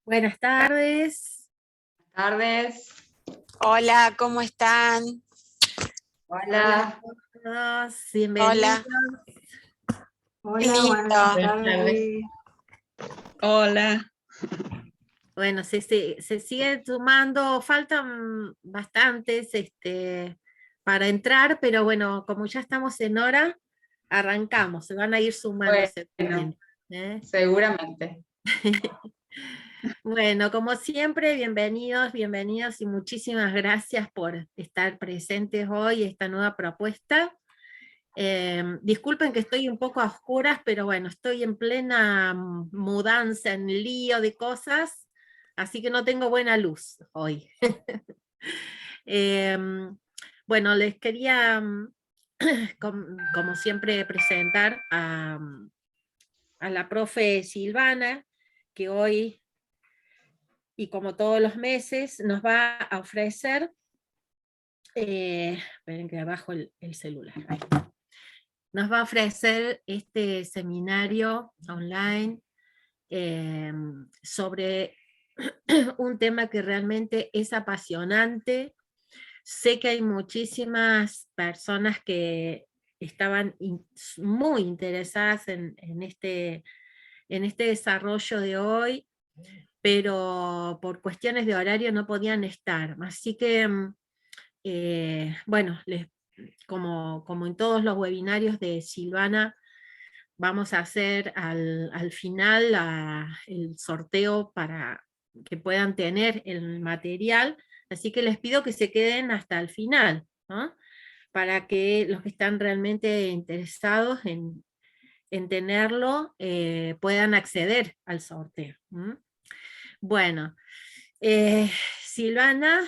Buenas tardes. Tardes. Hola, ¿cómo están? Hola. Hola a todos, bienvenidos. Hola. Hola, buenas tardes. Hola. Bueno, se sigue sumando, faltan bastantes para entrar, pero bueno, como ya estamos en hora, arrancamos, se van a ir sumando Bueno, seguramente, ¿eh? seguramente. Bueno, como siempre, bienvenidos y muchísimas gracias por estar presentes hoy en esta nueva propuesta. Disculpen que estoy un poco a oscuras, pero bueno, estoy en plena mudanza, en lío de cosas, así que no tengo buena luz hoy. Bueno, les quería, como siempre, presentar a la profe Silvana, que hoy, y como todos los meses, nos va a ofrecer, esperen que abajo el celular, ahí. Nos va a ofrecer este seminario online sobre un tema que realmente es apasionante. Sé que hay muchísimas personas que estaban muy interesadas en este desarrollo de hoy, pero por cuestiones de horario no podían estar. Así que, bueno, como en todos los webinarios de Silvana, vamos a hacer al final el sorteo para que puedan tener el material, así que les pido que se queden hasta el final, ¿no? Para que los que están realmente interesados en tenerlo puedan acceder al sorteo. Bueno, Silvana,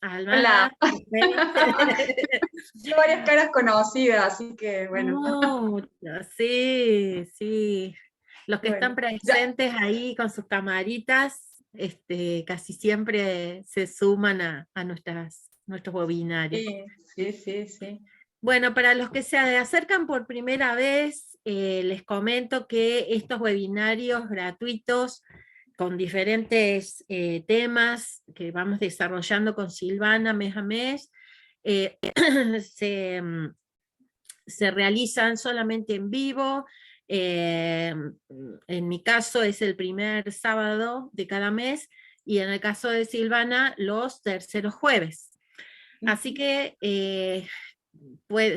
Almada. Hola. Yo varias caras conocidas, así que bueno. Sí, sí. Los que están Bueno, ya. presentes ahí con sus camaritas, casi siempre se suman a nuestros webinarios. Sí. Bueno, para los que se acercan por primera vez, les comento que estos webinarios gratuitos con diferentes temas que vamos desarrollando con Silvana mes a mes, se realizan solamente en vivo. En mi caso es el primer sábado de cada mes, y en el caso de Silvana los terceros jueves. Así que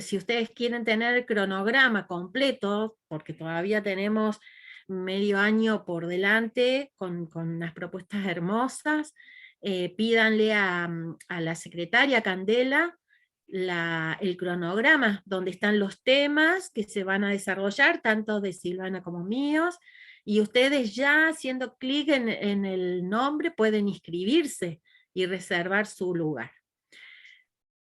si ustedes quieren tener el cronograma completo, porque todavía tenemos medio año por delante con unas propuestas hermosas, pídanle a la secretaria Candela el cronograma donde están los temas que se van a desarrollar, tanto de Silvana como míos, y ustedes ya haciendo clic en el nombre pueden inscribirse y reservar su lugar.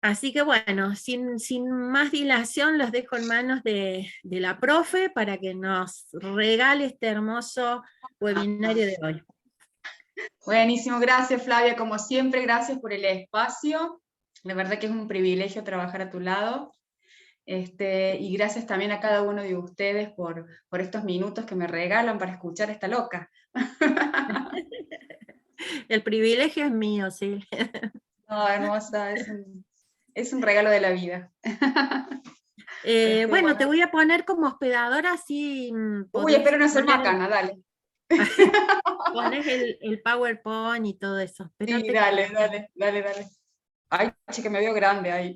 Así que bueno, sin más dilación los dejo en manos de la profe para que nos regale este hermoso webinario de hoy. Buenísimo, gracias Flavia, como siempre, gracias por el espacio. La verdad que es un privilegio trabajar a tu lado. Y gracias también a cada uno de ustedes por estos minutos que me regalan para escuchar a esta loca. El privilegio es mío, sí. No, hermosa, es un regalo de la vida. Bueno, te voy a poner como hospedadora, así Uy, espero no ser macana, dale. Pones el PowerPoint y todo eso. Espérate Sí, dale. Ay, chica, me veo grande ahí.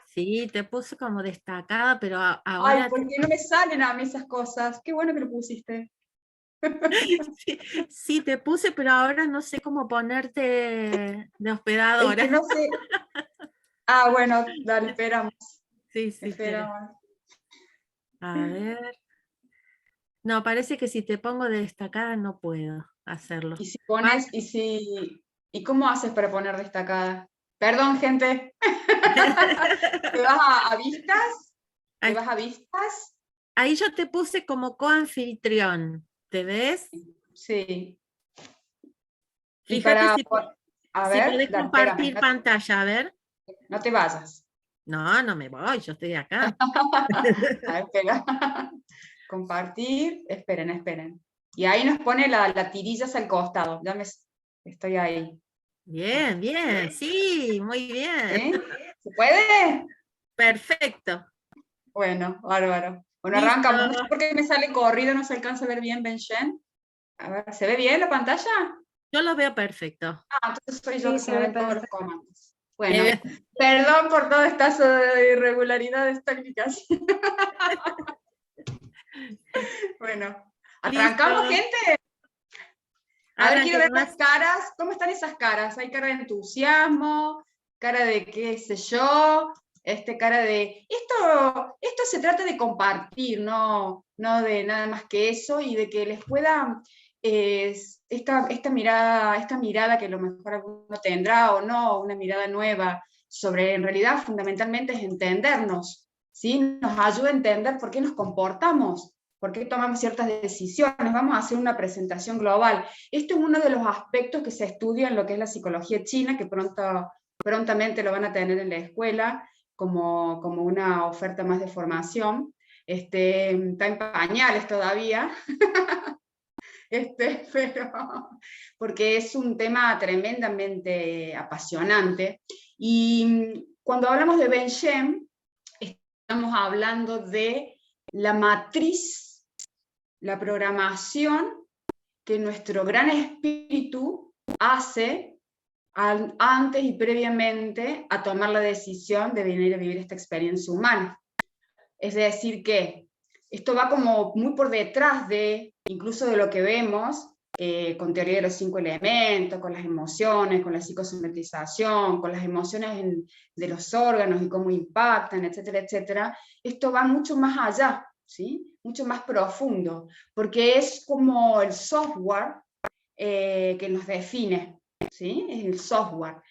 Sí, te puse como destacada, pero Ay, ahora... ¿por qué no me salen a mí esas cosas? Qué bueno que lo pusiste. Sí, te puse, pero ahora no sé cómo ponerte de hospedadora. Es que no sé. Ah, bueno, dale, esperamos. Sí, Esperamos. A ver. No, parece que si te pongo de destacada no puedo hacerlo. Y si pones, ¿y cómo haces para poner destacada? Perdón, gente. ¿Te vas a vistas? ¿Te vas a vistas? Ahí yo te puse como coanfitrión, ¿te ves? Sí. Fíjate si podés dale, compartir espérame, pantalla, a ver. no te vayas. No me voy, yo estoy acá. A ver, espera. Compartir, esperen. Y ahí nos pone la tirilla hacia el costado, estoy ahí. Bien, bien, sí, muy bien. ¿Sí? ¿Se puede? Perfecto. Bueno, bárbaro. Bueno, Listo. arrancamos. No sé por qué me sale corrido, no se alcanza a ver bien Benjen. A ver, ¿se ve bien la pantalla? Yo lo veo perfecto. Ah, entonces soy yo que se me ven todos los comandos. Bueno, Eh, perdón por todas estas irregularidades técnicas. Bueno, Listo. ¿arrancamos, gente? A ver, quiero Arranque ver nomás. las caras. ¿Cómo están esas caras? ¿Hay cara de entusiasmo? ¿Cara de qué sé yo? Cara de... Esto se trata de compartir, no de nada más que eso, y de que les pueda... esta mirada que a lo mejor alguno tendrá o no, una mirada nueva, sobre, en realidad, fundamentalmente es entendernos, ¿sí? Nos ayuda a entender por qué nos comportamos, por qué tomamos ciertas decisiones. Vamos a hacer una presentación global. Esto es uno de los aspectos que se estudia en lo que es la psicología china, que prontamente lo van a tener en la escuela como una oferta más de formación. Está en pañales todavía, pero porque es un tema tremendamente apasionante. Y cuando hablamos de Ben Shem, estamos hablando de la matriz, la programación que nuestro gran espíritu hace antes y previamente a tomar la decisión de venir a vivir esta experiencia humana. Es decir, que esto va como muy por detrás de, incluso de lo que vemos con teoría de los 5 elementos, con las emociones, con la psicosomatización, con las emociones de los órganos y cómo impactan, etcétera, etcétera. Esto va mucho más allá, ¿sí? Mucho más profundo, porque es como el software que nos define, ¿sí? Es el software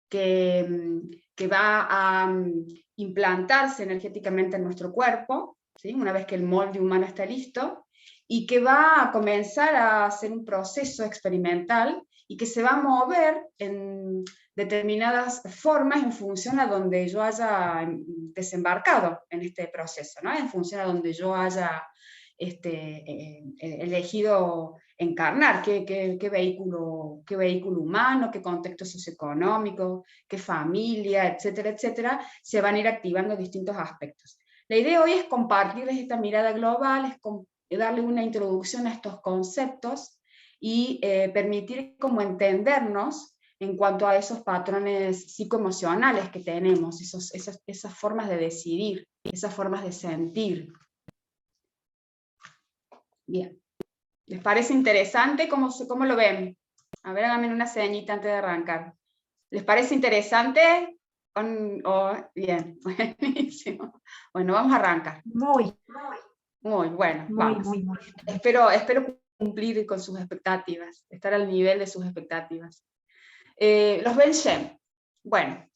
que va a implantarse energéticamente en nuestro cuerpo, ¿sí? Una vez que el molde humano está listo, y que va a comenzar a hacer un proceso experimental y que se va a mover en determinadas formas en función a donde yo haya desembarcado en este proceso, ¿no? En función a donde yo haya elegido encarnar, qué vehículo humano, qué contexto socioeconómico, qué familia, etcétera, etcétera, se van a ir activando distintos aspectos. La idea hoy es compartirles esta mirada global, es darle una introducción a estos conceptos y permitir como entendernos en cuanto a esos patrones psicoemocionales que tenemos, esas formas de decidir, esas formas de sentir. Bien. ¿Les parece interesante? ¿Cómo lo ven? A ver, háganme una señita antes de arrancar. ¿Les parece interesante? Bien, buenísimo. Bueno, vamos a arrancar. Muy bueno, vamos. Muy. Espero cumplir con sus expectativas, estar al nivel de sus expectativas. Los Ben Shem. Bueno,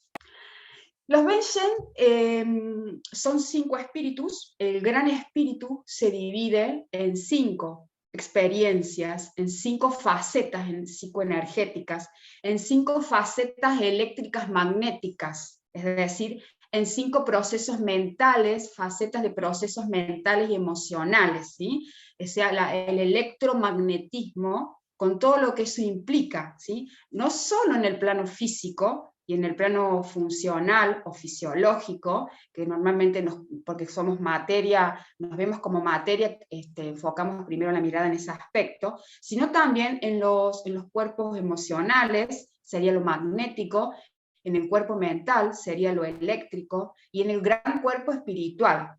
los Ben Shem son 5 espíritus. El gran espíritu se divide en 5 experiencias, en 5 facetas psicoenergéticas, en 5 facetas eléctricas magnéticas, es decir, en 5 procesos mentales, facetas de procesos mentales y emocionales, ¿sí? O sea, el electromagnetismo, con todo lo que eso implica, ¿sí? No solo en el plano físico, y en el plano funcional o fisiológico, que normalmente porque somos materia, nos vemos como materia, enfocamos primero la mirada en ese aspecto, sino también en los cuerpos emocionales, sería lo magnético, en el cuerpo mental sería lo eléctrico, y en el gran cuerpo espiritual,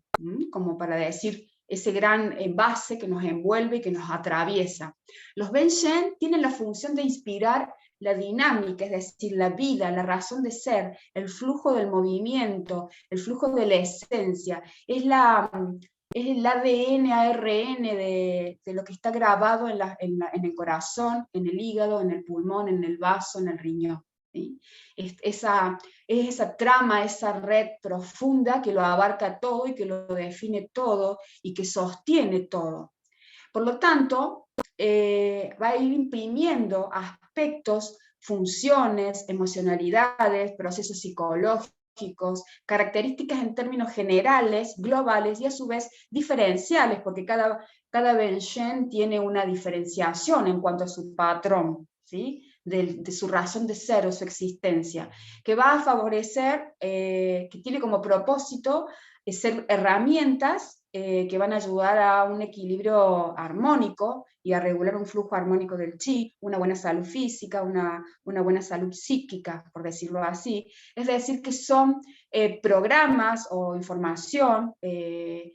como para decir ese gran base que nos envuelve y que nos atraviesa. Los Ben Shen tienen la función de inspirar la dinámica, es decir, la vida, la razón de ser, el flujo del movimiento, el flujo de la esencia, es el ADN, ARN de lo que está grabado en el corazón, en el hígado, en el pulmón, en el vaso, en el riñón. ¿Sí? Es esa trama, esa red profunda que lo abarca todo y que lo define todo y que sostiene todo. Por lo tanto, va a ir imprimiendo aspectos, funciones, emocionalidades, procesos psicológicos, características en términos generales, globales, y a su vez diferenciales, porque cada Wen-Shen tiene una diferenciación en cuanto a su patrón, ¿sí? De su razón de ser o su existencia, que va a favorecer, que tiene como propósito ser herramientas que van a ayudar a un equilibrio armónico y a regular un flujo armónico del chi, una buena salud física, una buena salud psíquica, por decirlo así. Es decir, que son programas o información que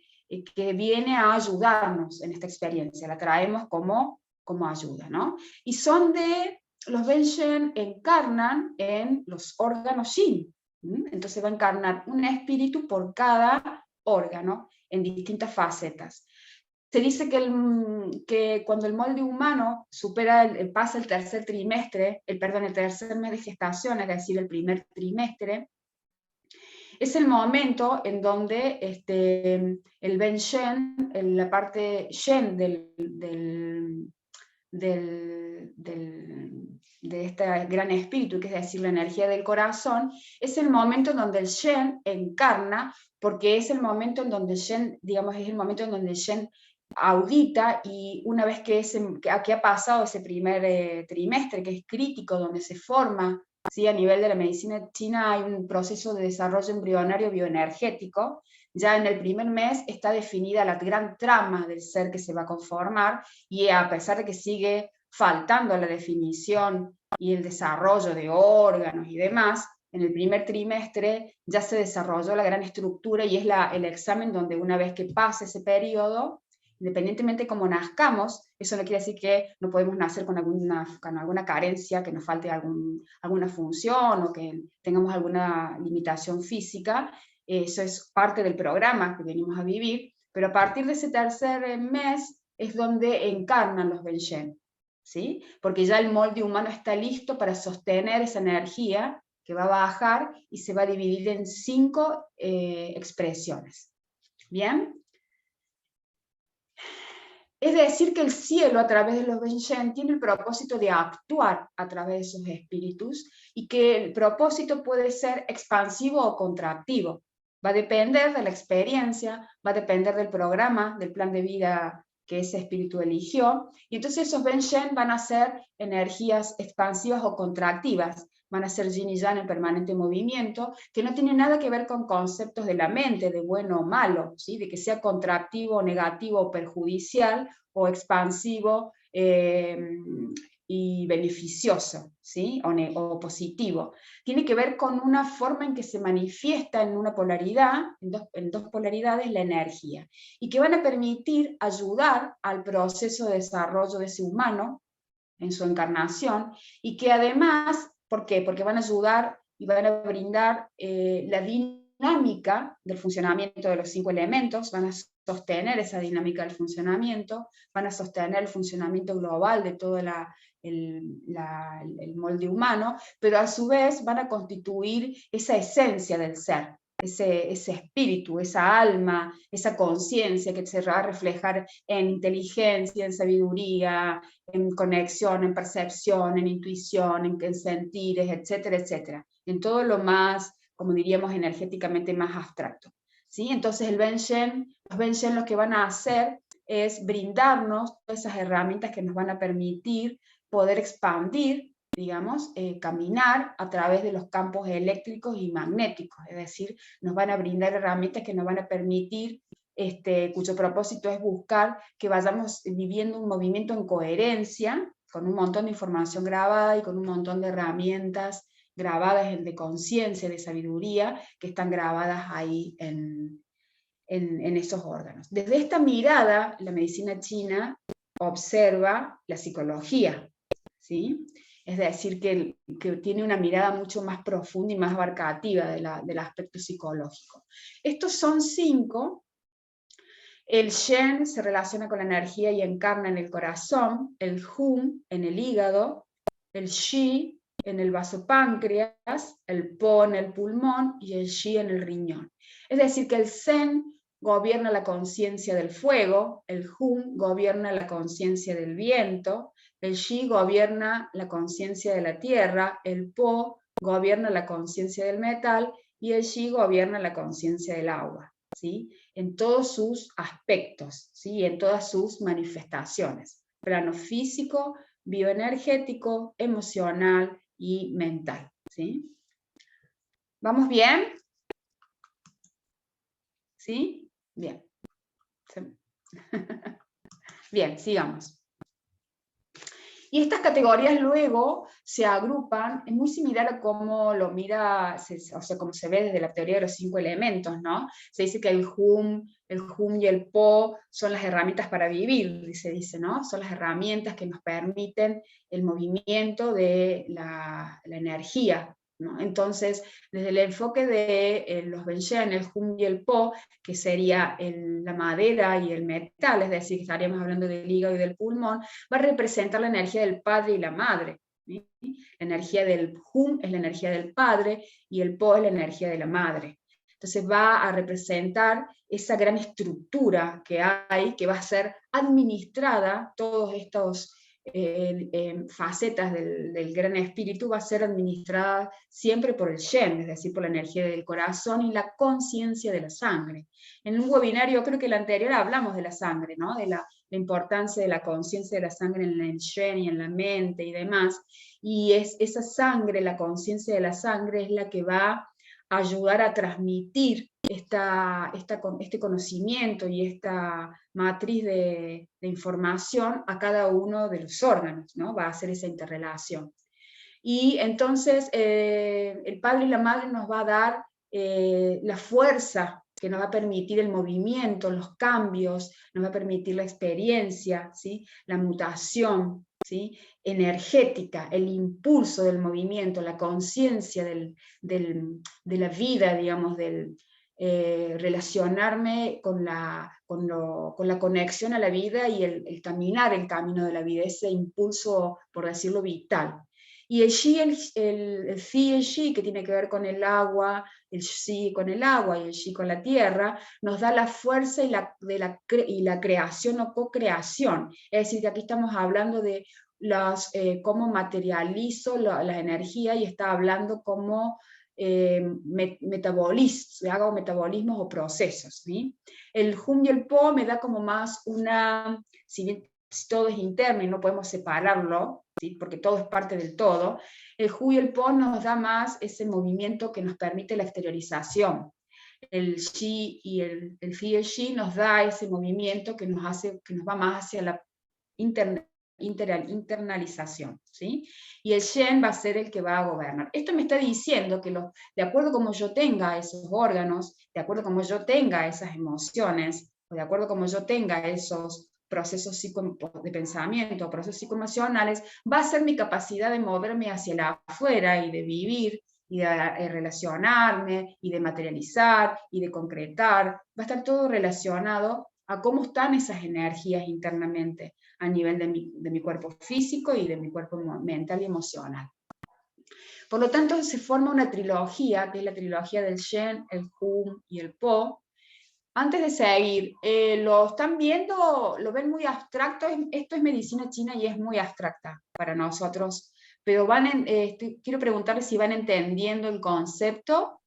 viene a ayudarnos en esta experiencia, la traemos como ayuda, ¿no? Y los Wen-Shen encarnan en los órganos Yin. Entonces va a encarnar un espíritu por cada órgano en distintas facetas. Se dice que cuando el molde humano pasa el tercer trimestre, el tercer mes de gestación, es decir, el primer trimestre, es el momento en donde el Wen-Shen, la parte Shen de este gran espíritu, que es decir, la energía del corazón, es el momento en donde el Shen encarna, porque es el momento en donde el Shen, digamos, es el momento en donde el Shen audita, y una vez que ha pasado ese primer trimestre, que es crítico, donde se forma, ¿sí? A nivel de la medicina china hay un proceso de desarrollo embrionario bioenergético. Ya en el primer mes está definida la gran trama del ser que se va a conformar, y a pesar de que sigue faltando la definición y el desarrollo de órganos y demás, en el primer trimestre ya se desarrolló la gran estructura, y es el examen donde, una vez que pase ese periodo, independientemente de cómo nazcamos, eso no quiere decir que no podemos nacer con alguna carencia, que nos falte alguna función o que tengamos alguna limitación física. Eso es parte del programa que venimos a vivir, pero a partir de ese tercer mes es donde encarnan los Wen-Shen, ¿sí? Porque ya el molde humano está listo para sostener esa energía que va a bajar y se va a dividir en 5 expresiones. ¿Bien? Es decir, que el cielo, a través de los Wen-Shen, tiene el propósito de actuar a través de esos espíritus, y que el propósito puede ser expansivo o contractivo. Va a depender de la experiencia, va a depender del programa, del plan de vida que ese espíritu eligió, y entonces esos Wen-Shen van a ser energías expansivas o contractivas, van a ser yin y yang en permanente movimiento, que no tiene nada que ver con conceptos de la mente, de bueno o malo, ¿sí? De que sea contractivo, negativo o perjudicial, o expansivo y beneficioso, ¿sí? O positivo. Tiene que ver con una forma en que se manifiesta en una polaridad, en dos polaridades, la energía, y que van a permitir ayudar al proceso de desarrollo de ese humano en su encarnación, y que además, ¿por qué? Porque van a ayudar y van a brindar la dinámica del funcionamiento de los 5 elementos, van a sostener esa dinámica del funcionamiento, van a sostener el funcionamiento global de todo el molde humano, pero a su vez van a constituir esa esencia del ser, ese espíritu, esa alma, esa conciencia que se va a reflejar en inteligencia, en sabiduría, en conexión, en percepción, en intuición, en sentires, etcétera, etcétera, en todo lo más, como diríamos, energéticamente más abstracto, ¿sí? Entonces los Wen-Shen lo que van a hacer es brindarnos todas esas herramientas que nos van a permitir poder expandir, digamos, caminar a través de los campos eléctricos y magnéticos, es decir, nos van a brindar herramientas que nos van a permitir, cuyo propósito es buscar que vayamos viviendo un movimiento en coherencia, con un montón de información grabada y con un montón de herramientas grabadas de conciencia, de sabiduría, que están grabadas ahí en esos órganos. Desde esta mirada, la medicina china observa la psicología, ¿sí? Es decir, que tiene una mirada mucho más profunda y más abarcativa del aspecto psicológico. Estos son 5. El Shen se relaciona con la energía y encarna en el corazón, el Hum en el hígado, el Shi en el vasopáncreas, el Po en el pulmón y el Shi en el riñón. Es decir, que el Zen gobierna la conciencia del fuego, el Hum gobierna la conciencia del viento, el Shi gobierna la conciencia de la tierra, el Po gobierna la conciencia del metal, y el Yi gobierna la conciencia del agua, ¿sí? En todos sus aspectos, ¿sí? En todas sus manifestaciones, plano físico, bioenergético, emocional y mental, ¿sí? ¿Vamos bien? ¿Sí? Bien. Bien, sigamos. Y estas categorías luego se agrupan, es muy similar a cómo lo mira, o sea, como se ve desde la teoría de los 5 elementos, ¿no? Se dice que el Hum y el Po son las herramientas para vivir, se dice, ¿no? Son las herramientas que nos permiten el movimiento de la energía, ¿no? Entonces, desde el enfoque de los Benshen, el Hum y el Po, que sería la madera y el metal, es decir, estaríamos hablando del hígado y del pulmón, va a representar la energía del padre y la madre, ¿sí? La energía del Hum es la energía del padre y el Po es la energía de la madre. Entonces va a representar esa gran estructura que hay, que va a ser administrada, todos estos facetas del gran espíritu va a ser administrada siempre por el Shen, es decir, por la energía del corazón y la conciencia de la sangre. En un webinario, creo que el anterior, hablamos de la sangre, ¿no? De la importancia de la conciencia de la sangre en el Shen y en la mente y demás, y es esa sangre, la conciencia de la sangre es la que va a ayudar a transmitir este conocimiento y esta matriz de información a cada uno de los órganos, ¿no? Va a hacer esa interrelación. Y entonces el padre y la madre nos va a dar la fuerza que nos va a permitir el movimiento, los cambios, nos va a permitir la experiencia, ¿sí? La mutación, ¿sí? Energética, el impulso del movimiento, la conciencia de la vida, digamos, relacionarme con la conexión a la vida y el caminar el camino de la vida, ese impulso, por decirlo, vital. Y el Shi, el Fi y el Shi, que tiene que ver con el agua, el Shi con el agua y el Shi con la tierra, nos da la fuerza y la creación o co-creación. Es decir, que aquí estamos hablando de cómo materializo la energía y está hablando cómo hago metabolismos o procesos, ¿sí? El Hum y el Po me da como más si bien todo es interno y no podemos separarlo, ¿sí? Porque todo es parte del todo, el Hu y el Po nos da más ese movimiento que nos permite la exteriorización. El Shi y el Fi y el Shi nos da ese movimiento que nos va más hacia la internalización, ¿sí? Y el Shen va a ser el que va a gobernar. Esto me está diciendo que de acuerdo como yo tenga esos órganos, de acuerdo como yo tenga esas emociones, o de acuerdo como yo tenga esos procesos de pensamiento, procesos psicoemocionales, va a ser mi capacidad de moverme hacia la afuera y de vivir, y de relacionarme, y de materializar, y de concretar. Va a estar todo relacionado a cómo están esas energías internamente, a nivel de mi cuerpo físico y de mi cuerpo mental y emocional. Por lo tanto, se forma una trilogía, que es la trilogía del Shen, el Hum y el Po. Antes de seguir, ¿lo están viendo? ¿Lo ven muy abstracto? Esto es medicina china y es muy abstracta para nosotros, pero quiero preguntarles si van entendiendo el concepto,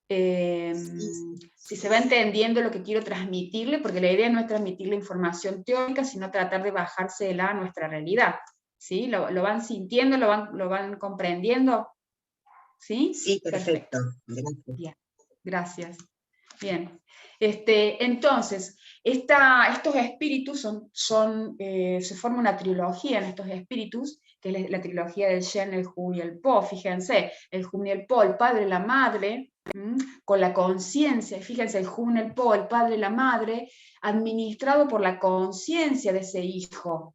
si se va entendiendo lo que quiero transmitirle, porque la idea no es transmitirle información teórica, sino tratar de bajársela a nuestra realidad. ¿Sí? ¿Lo van sintiendo? ¿Lo van comprendiendo? ¿Sí? Sí, perfecto. Gracias. Bien, gracias. Bien. Entonces, estos espíritus se forma una trilogía en estos espíritus, que es la trilogía del Shen, el Hu y el Po. Fíjense, el Hu y el Po, el padre y la madre, con la conciencia, fíjense, el Hu y el Po, el padre y la madre, administrado por la conciencia de ese hijo,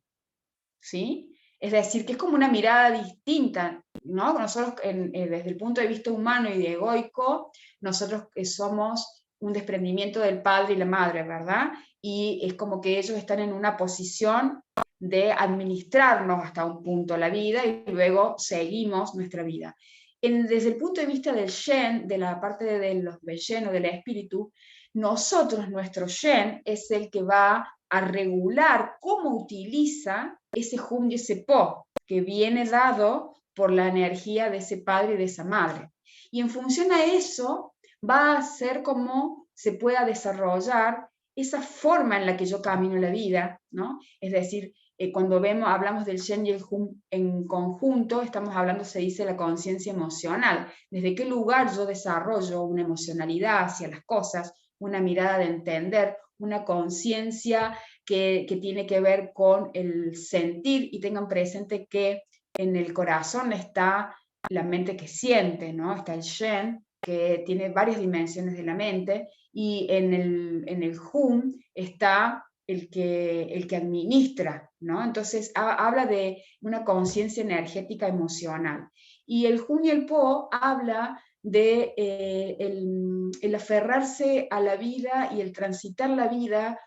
¿sí? Es decir, que es como una mirada distinta, ¿no? Nosotros, desde el punto de vista humano y de egoico, nosotros somos un desprendimiento del padre y la madre, ¿verdad? Y es como que ellos están en una posición de administrarnos hasta un punto la vida y luego seguimos nuestra vida. Desde el punto de vista del Shen, de la parte de los Benshen o del espíritu, nuestro Shen es el que va a regular cómo utiliza ese Hum y ese Po, que viene dado por la energía de ese padre y de esa madre. Y en función a eso, va a ser como se pueda desarrollar esa forma en la que yo camino la vida, ¿no? Es decir, cuando hablamos del Shen y el Hum en conjunto, estamos hablando, se dice, la conciencia emocional. ¿Desde qué lugar yo desarrollo una emocionalidad hacia las cosas, una mirada de entender, una conciencia que tiene que ver con el sentir? Y tengan presente que en el corazón está la mente que siente, ¿no? Está el Shen, que tiene varias dimensiones de la mente, y en el Hum está el que administra, ¿no? Entonces habla de una conciencia energética emocional. Y el Hum y el Po habla de el aferrarse a la vida y el transitar la vida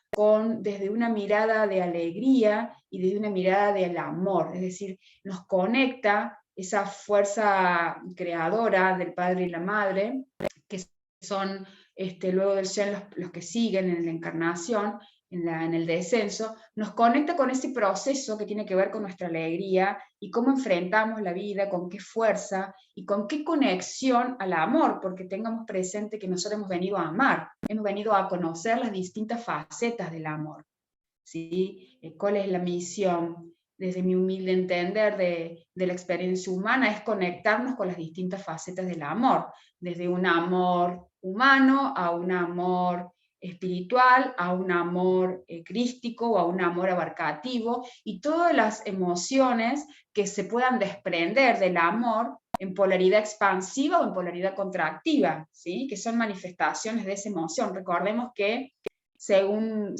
desde una mirada de alegría y desde una mirada del amor, es decir, nos conecta esa fuerza creadora del padre y la madre, que son luego del Shen los que siguen en la encarnación, en el descenso, nos conecta con ese proceso que tiene que ver con nuestra alegría y cómo enfrentamos la vida, con qué fuerza y con qué conexión al amor, porque tengamos presente que nosotros hemos venido a amar, hemos venido a conocer las distintas facetas del amor, ¿sí? ¿Cuál es la misión? Desde mi humilde entender de la experiencia humana, es conectarnos con las distintas facetas del amor, desde un amor humano a un amor espiritual, a un amor crístico o a un amor abarcativo, y todas las emociones que se puedan desprender del amor en polaridad expansiva o en polaridad contractiva, ¿sí? Que son manifestaciones de esa emoción. Recordemos que según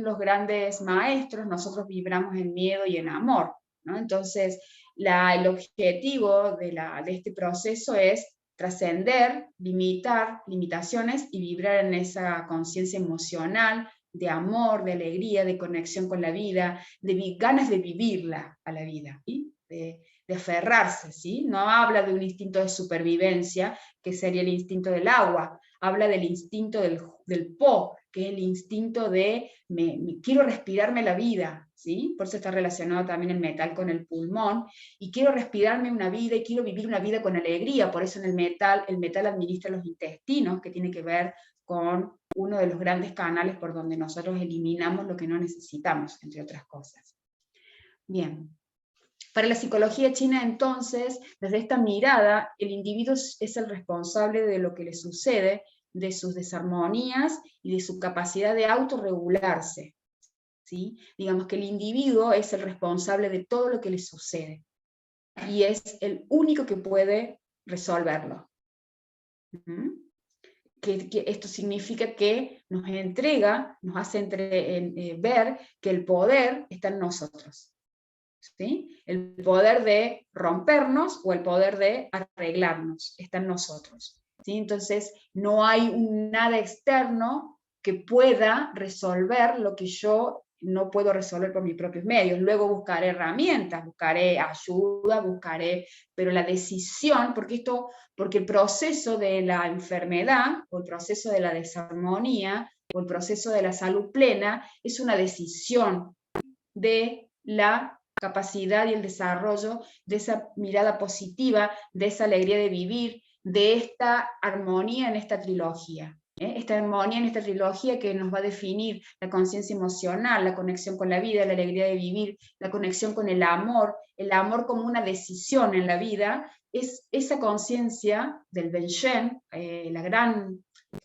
los grandes maestros, nosotros vibramos en miedo y en amor, ¿no? Entonces, el objetivo de este proceso es trascender, limitar limitaciones y vibrar en esa conciencia emocional de amor, de alegría, de conexión con la vida, de ganas de vivirla a la vida, ¿sí? De aferrarse, ¿sí? No habla de un instinto de supervivencia, que sería el instinto del agua, habla del instinto del Po, que es el instinto de quiero respirarme la vida, ¿sí? Por eso está relacionado también el metal con el pulmón, y quiero respirarme una vida y quiero vivir una vida con alegría. Por eso en el metal administra los intestinos, que tiene que ver con uno de los grandes canales por donde nosotros eliminamos lo que no necesitamos, entre otras cosas. Bien. Para la psicología china, entonces, desde esta mirada, el individuo es el responsable de lo que le sucede, de sus desarmonías y de su capacidad de autorregularse, ¿sí? Digamos que el individuo es el responsable de todo lo que le sucede, y es el único que puede resolverlo. Que esto significa que nos entrega, nos hace ver que el poder está en nosotros. ¿Sí? El poder de rompernos o el poder de arreglarnos está en nosotros, ¿sí? Entonces no hay nada externo que pueda resolver lo que yo no puedo resolver por mis propios medios. Luego buscaré herramientas, buscaré ayuda, pero la decisión, porque el proceso de la enfermedad o el proceso de la desarmonía o el proceso de la salud plena es una decisión de la capacidad y el desarrollo de esa mirada positiva, de esa alegría de vivir, de esta armonía en esta trilogía. Esta armonía en esta trilogía que nos va a definir la conciencia emocional, la conexión con la vida, la alegría de vivir, la conexión con el amor como una decisión en la vida, es esa conciencia del Ben-Shen,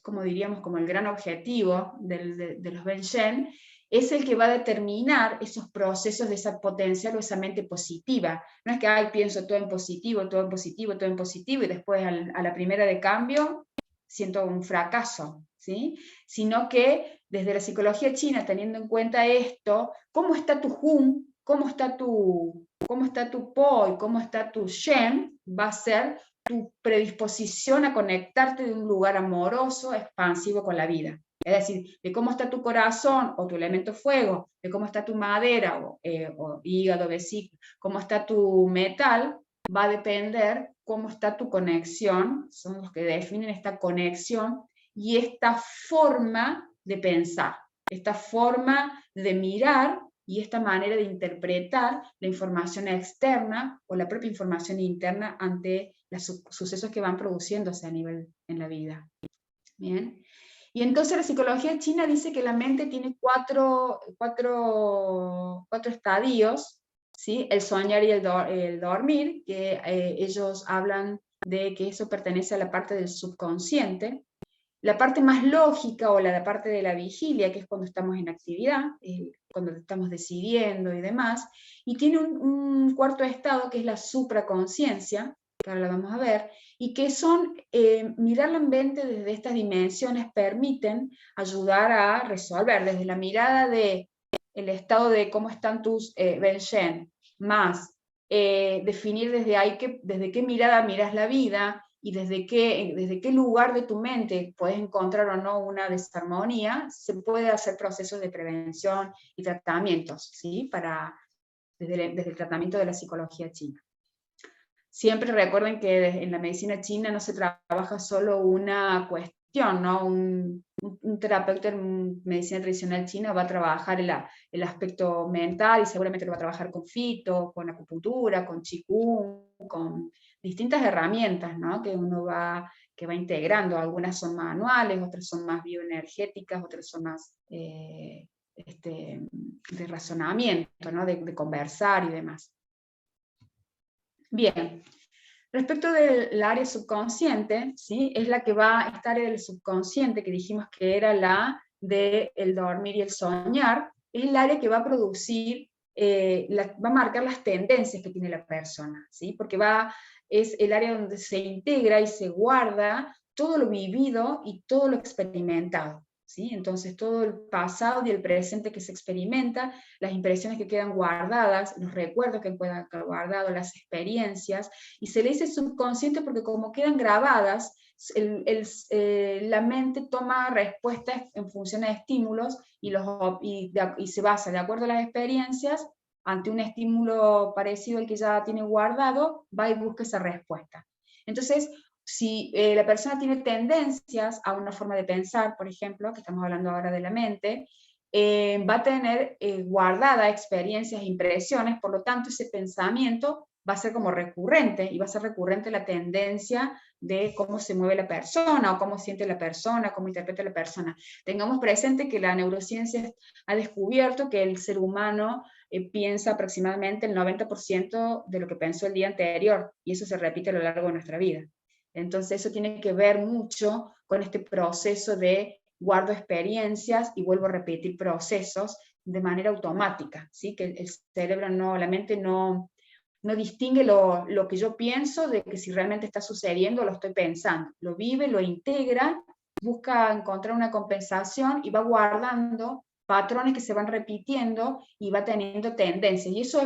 como diríamos, como el gran objetivo de los Ben-Shen, es el que va a determinar esos procesos de esa potencial o esa mente positiva. No es que, pienso todo en positivo, todo en positivo, todo en positivo, y después a la primera de cambio siento un fracaso, ¿sí? Sino que desde la psicología china, teniendo en cuenta esto, cómo está tu Hum, cómo está tu Po y cómo está tu Shen, va a ser tu predisposición a conectarte de un lugar amoroso, expansivo con la vida. Es decir, de cómo está tu corazón o tu elemento fuego, de cómo está tu madera o hígado, vesícula, cómo está tu metal, va a depender cómo está tu conexión, son los que definen esta conexión y esta forma de pensar, esta forma de mirar y esta manera de interpretar la información externa o la propia información interna ante los sucesos que van produciéndose a nivel en la vida. Bien. Y entonces la psicología china dice que la mente tiene cuatro estadios, ¿sí? El soñar y el dormir, que ellos hablan de que eso pertenece a la parte del subconsciente. La parte más lógica o la parte de la vigilia, que es cuando estamos en actividad, cuando estamos decidiendo y demás, y tiene un cuarto estado que es la supraconsciencia, que ahora la vamos a ver, y que son, mirar la mente desde estas dimensiones permiten ayudar a resolver, desde la mirada de el estado de cómo están tus Wen-Shen, más definir desde ahí desde qué mirada miras la vida, y desde qué lugar de tu mente puedes encontrar o no una desarmonía, se puede hacer procesos de prevención y tratamientos, ¿sí? Desde el tratamiento de la psicología china. Siempre recuerden que en la medicina china no se trabaja solo una cuestión, ¿no? Un terapeuta en medicina tradicional china va a trabajar el aspecto mental y seguramente lo va a trabajar con fito, con acupuntura, con qigong, con distintas herramientas, ¿no? Que va integrando. Algunas son manuales, otras son más bioenergéticas, otras son más de razonamiento, ¿no? De conversar y demás. Bien, respecto del área subconsciente, ¿sí? Es la que esta área del subconsciente, que dijimos que era la del dormir y el soñar, es el área que va a producir, va a marcar las tendencias que tiene la persona, ¿sí? Porque es el área donde se integra y se guarda todo lo vivido y todo lo experimentado, ¿sí? Entonces todo el pasado y el presente que se experimenta, las impresiones que quedan guardadas, los recuerdos que quedan guardados, las experiencias, y se le dice subconsciente porque como quedan grabadas, la mente toma respuestas en función de estímulos y se basa de acuerdo a las experiencias. Ante un estímulo parecido al que ya tiene guardado, va y busca esa respuesta. Entonces, si la persona tiene tendencias a una forma de pensar, por ejemplo, que estamos hablando ahora de la mente, va a tener guardada experiencias e impresiones, por lo tanto ese pensamiento va a ser como recurrente, y va a ser recurrente la tendencia de cómo se mueve la persona, o cómo siente la persona, cómo interpreta la persona. Tengamos presente que la neurociencia ha descubierto que el ser humano piensa aproximadamente el 90% de lo que pensó el día anterior, y eso se repite a lo largo de nuestra vida. Entonces eso tiene que ver mucho con este proceso de guardo experiencias y vuelvo a repetir procesos de manera automática, ¿sí? Que el cerebro la mente no distingue lo que yo pienso de que si realmente está sucediendo o lo estoy pensando. Lo vive, lo integra, busca encontrar una compensación y va guardando patrones que se van repitiendo y va teniendo tendencias. Y eso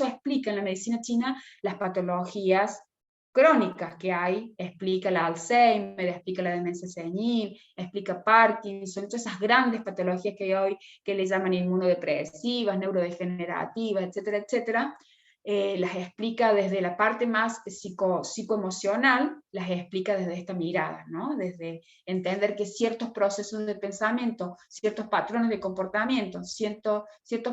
explica en la medicina china las patologías crónicas que hay, explica la Alzheimer, explica la demencia senil, explica Parkinson, todas esas grandes patologías que hay hoy que le llaman inmunodepresivas, neurodegenerativas, etcétera, etcétera. Las explica desde la parte más psicoemocional, las explica desde esta mirada, ¿no? Desde entender que ciertos procesos de pensamiento, ciertos patrones de comportamiento, ciertos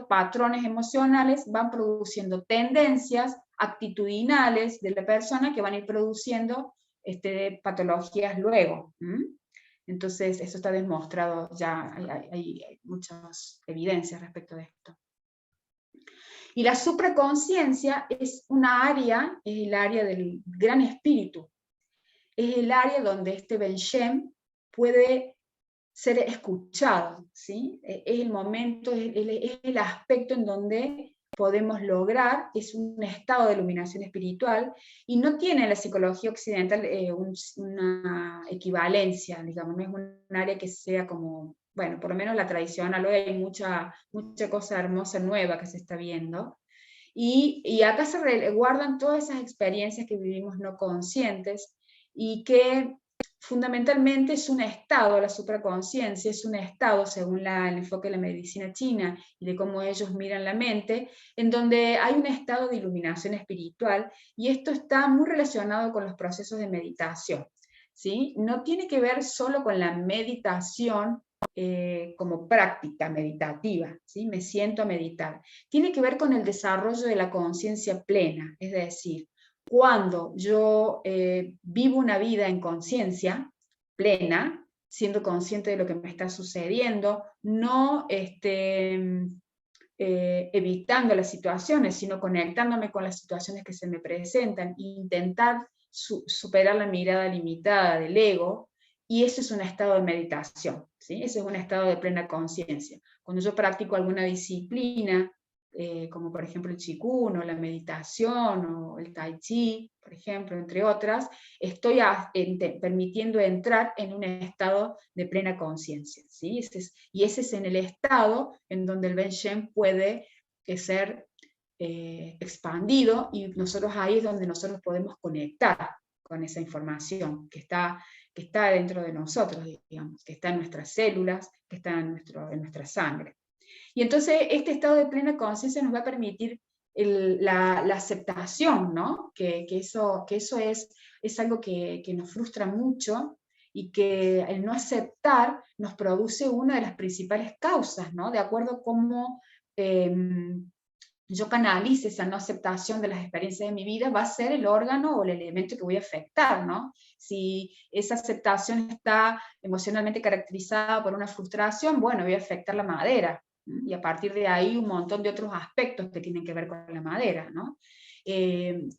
patrones emocionales van produciendo tendencias actitudinales de la persona que van a ir produciendo patologías luego. Entonces eso está demostrado, ya hay muchas evidencias respecto de esto. Y la supraconsciencia es una área, es el área del gran espíritu, es el área donde este Wen-Shen puede ser escuchado, ¿sí? Es el momento, es el aspecto en donde podemos lograr, es un estado de iluminación espiritual, y no tiene en la psicología occidental una equivalencia, digamos, no es un área que sea como, bueno, por lo menos la tradicional, hoy hay mucha cosa hermosa nueva que se está viendo, y acá se guardan todas esas experiencias que vivimos no conscientes, y que fundamentalmente es un estado, la supraconsciencia es un estado, según el enfoque de la medicina china y de cómo ellos miran la mente, en donde hay un estado de iluminación espiritual, y esto está muy relacionado con los procesos de meditación, ¿sí? No tiene que ver solo con la meditación como práctica meditativa, ¿sí? Me siento a meditar. Tiene que ver con el desarrollo de la conciencia plena, es decir, cuando yo vivo una vida en conciencia plena, siendo consciente de lo que me está sucediendo, no evitando las situaciones, sino conectándome con las situaciones que se me presentan, e intentar superar la mirada limitada del ego, y ese es un estado de meditación, ¿sí? Ese es un estado de plena conciencia. Cuando yo practico alguna disciplina, como por ejemplo el Qigong, o la meditación, o el Tai Chi, por ejemplo, entre otras, estoy permitiendo entrar en un estado de plena conciencia, ¿sí? Y ese es en el estado en donde el Ben Shen puede ser expandido, y nosotros ahí es donde nosotros podemos conectar con esa información que está dentro de nosotros, digamos, que está en nuestras células, que está en nuestra sangre. Y entonces este estado de plena conciencia nos va a permitir la aceptación, ¿no? Que eso es algo que nos frustra mucho, y que el no aceptar nos produce una de las principales causas, ¿no? De acuerdo a cómo yo canalice esa no aceptación de las experiencias de mi vida, va a ser el órgano o el elemento que voy a afectar, ¿no? Si esa aceptación está emocionalmente caracterizada por una frustración, bueno, voy a afectar la madera, y a partir de ahí un montón de otros aspectos que tienen que ver con la madera, ¿no? Tiene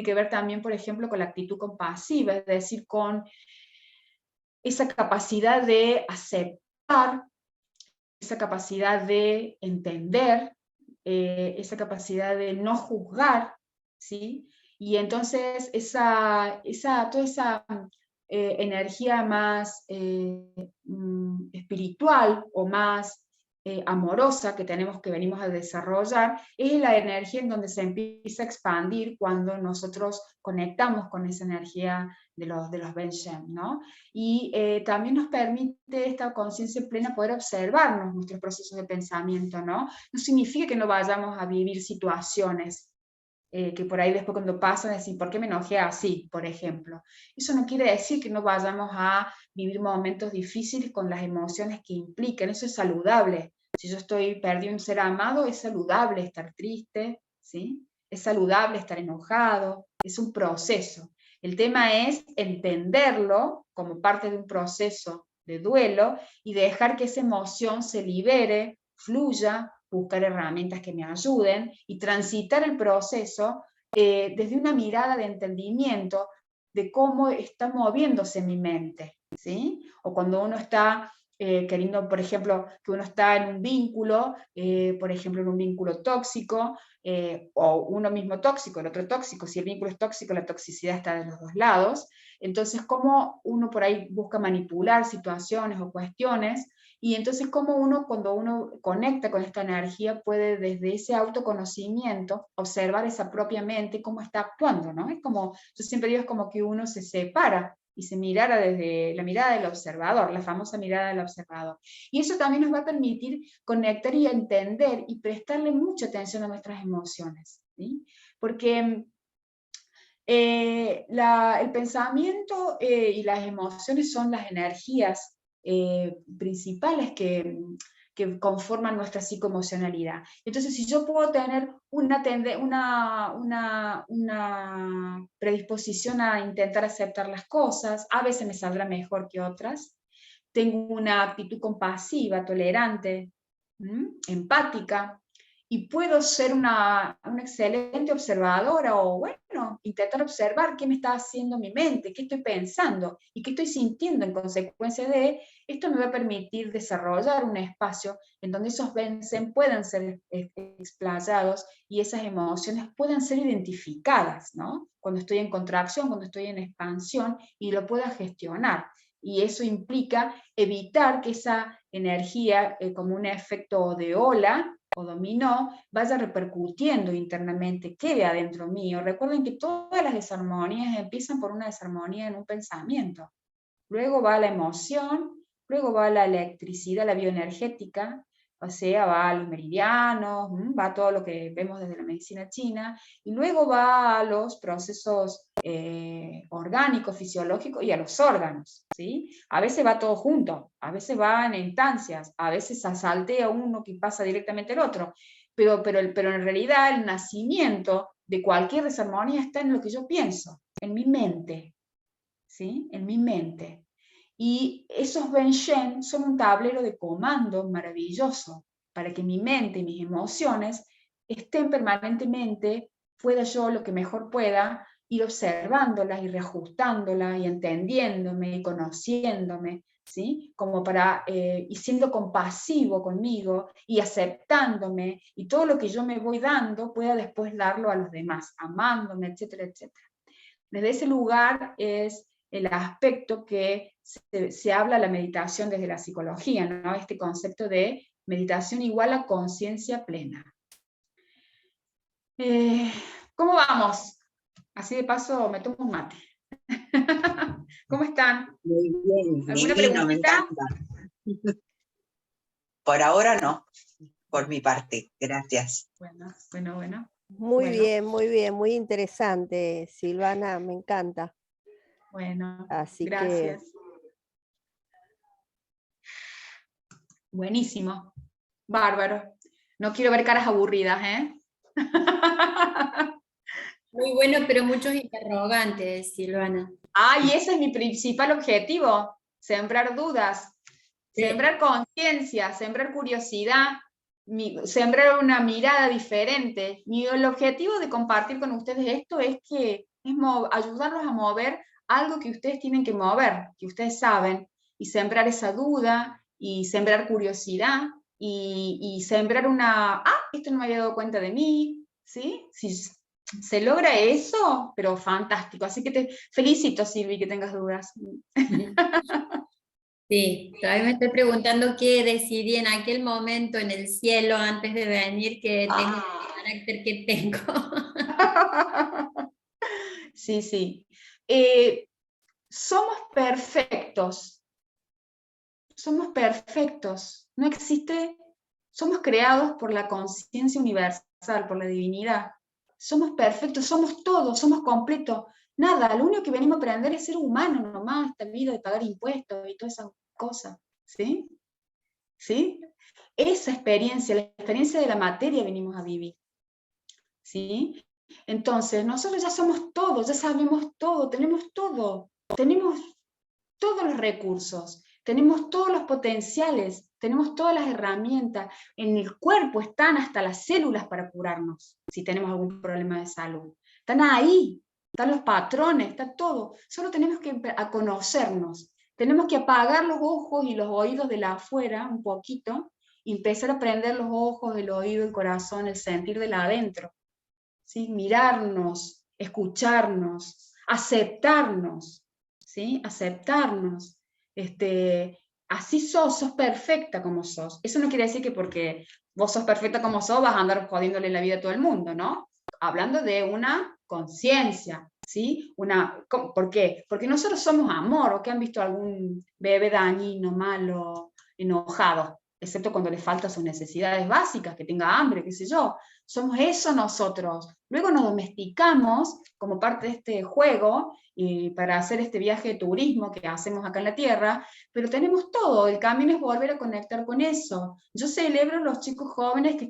que ver también, por ejemplo, con la actitud compasiva, es decir, con esa capacidad de aceptar, esa capacidad de entender, esa capacidad de no juzgar, ¿sí? Y entonces toda esa energía más espiritual, o más amorosa que venimos a desarrollar, es la energía en donde se empieza a expandir cuando nosotros conectamos con esa energía de los Ben Shen, ¿no? Y también nos permite esta conciencia plena poder observarnos nuestros procesos de pensamiento, ¿no? No significa que no vayamos a vivir situaciones que por ahí después cuando pasan decir, ¿por qué me enojé así, por ejemplo? Eso no quiere decir que no vayamos a vivir momentos difíciles con las emociones que implican, eso es saludable. Si yo perdí un ser amado, es saludable estar triste, ¿sí? Es saludable estar enojado, es un proceso. El tema es entenderlo como parte de un proceso de duelo, y dejar que esa emoción se libere, fluya, buscar herramientas que me ayuden, y transitar el proceso desde una mirada de entendimiento de cómo está moviéndose mi mente, ¿sí? O cuando uno está queriendo, por ejemplo, que uno está en un vínculo, por ejemplo, en un vínculo tóxico, o uno mismo tóxico, el otro tóxico. Si el vínculo es tóxico, la toxicidad está de los dos lados. Entonces, cómo uno por ahí busca manipular situaciones o cuestiones, y entonces cómo uno, cuando uno conecta con esta energía, puede desde ese autoconocimiento observar esa propia mente, cómo está actuando, ¿no? Es como, yo siempre digo, es como que uno se separa y se mirara desde la mirada del observador, la famosa mirada del observador. Y eso también nos va a permitir conectar y entender y prestarle mucha atención a nuestras emociones, ¿sí? Porque el pensamiento y las emociones son las energías principales que conforman nuestra psicoemocionalidad. Entonces, si yo puedo tener una predisposición a intentar aceptar las cosas, a veces me saldrá mejor que otras. Tengo una actitud compasiva, tolerante, empática, y puedo ser una excelente observadora, o bueno, intentar observar qué me está haciendo mi mente, qué estoy pensando y qué estoy sintiendo en consecuencia de esto. Me va a permitir desarrollar un espacio en donde esos Ben Shen puedan ser explayados, y esas emociones puedan ser identificadas, ¿no? Cuando estoy en contracción, cuando estoy en expansión, y lo pueda gestionar. Y eso implica evitar que esa energía, como un efecto de ola o dominó, vaya repercutiendo internamente, quede adentro mío. Recuerden que todas las desarmonías empiezan por una desarmonía en un pensamiento. Luego va la emoción, luego va la electricidad, la bioenergética, o sea, va a los meridianos, va a todo lo que vemos desde la medicina china, y luego va a los procesos orgánicos, fisiológicos, y a los órganos, ¿sí? A veces va todo junto, a veces van en instancias, a veces saltea uno que pasa directamente al otro, pero en realidad el nacimiento de cualquier desarmonía está en lo que yo pienso, en mi mente, ¿sí? En mi mente. Y esos Benshen son un tablero de comandos maravilloso para que mi mente y mis emociones estén permanentemente, pueda yo lo que mejor pueda, ir observándolas y reajustándolas y entendiéndome y conociéndome, ¿sí? Como para, y siendo compasivo conmigo y aceptándome, y todo lo que yo me voy dando pueda después darlo a los demás, amándome, etcétera, etcétera. Desde ese lugar es el aspecto que se habla la meditación desde la psicología, ¿no? Este concepto de meditación igual a conciencia plena. ¿Cómo vamos? Así de paso me tomo un mate. ¿Cómo están? Muy bien, ¿Alguna divino, me preguntita? encanta. Por ahora no, por mi parte, gracias. Bueno, bueno, bueno. Muy Bueno. bien, muy interesante, Silvana, me encanta. Bueno, Así gracias. Buenísimo. Bárbaro. No quiero ver caras aburridas, ¿eh? Muy bueno, pero muchos interrogantes, Silvana. Ay, ese es mi principal objetivo, sembrar dudas, Sí. sembrar conciencia, sembrar curiosidad, sembrar una mirada diferente. El objetivo de compartir con ustedes esto es que es ayudarlos a mover algo que ustedes tienen que mover, que ustedes saben, y sembrar esa duda, y sembrar curiosidad, y sembrar esto no me había dado cuenta de mí, ¿sí? Si se logra eso, pero fantástico. Así que te felicito, Silvi, que tengas dudas. Sí, todavía me estoy preguntando qué decidí en aquel momento en el cielo antes de venir que tengo el carácter que tengo. Sí, sí. Somos perfectos. Somos perfectos. No existe. Somos creados por la conciencia universal, por la divinidad. Somos perfectos, somos todos, somos completos. Nada, lo único que venimos a aprender es ser humano nomás, esta vida de pagar impuestos y todas esas cosas. ¿Sí? ¿Sí? Esa experiencia, la experiencia de la materia venimos a vivir. ¿Sí? Entonces, nosotros ya somos todos, ya sabemos todo, tenemos todos los recursos, tenemos todos los potenciales, tenemos todas las herramientas, en el cuerpo están hasta las células para curarnos, si tenemos algún problema de salud. Están ahí, están los patrones, está todo. Solo tenemos que a conocernos, tenemos que apagar los ojos y los oídos de la afuera un poquito, y empezar a prender los ojos, el oído, el corazón, el sentir de la adentro. ¿Sí? Mirarnos, escucharnos, aceptarnos, ¿sí? Aceptarnos. Así sos perfecta como sos. Eso no quiere decir que porque vos sos perfecta como sos vas a andar jodiéndole la vida a todo el mundo, ¿no? Hablando de una conciencia, ¿sí? ¿Por qué? Porque nosotros somos amor, o que han visto algún bebé dañino, malo, enojado, excepto cuando le faltan sus necesidades básicas, que tenga hambre, qué sé yo. Somos eso nosotros. Luego nos domesticamos como parte de este juego para hacer este viaje de turismo que hacemos acá en la Tierra, pero tenemos todo, el camino es volver a conectar con eso. Yo celebro a los chicos jóvenes que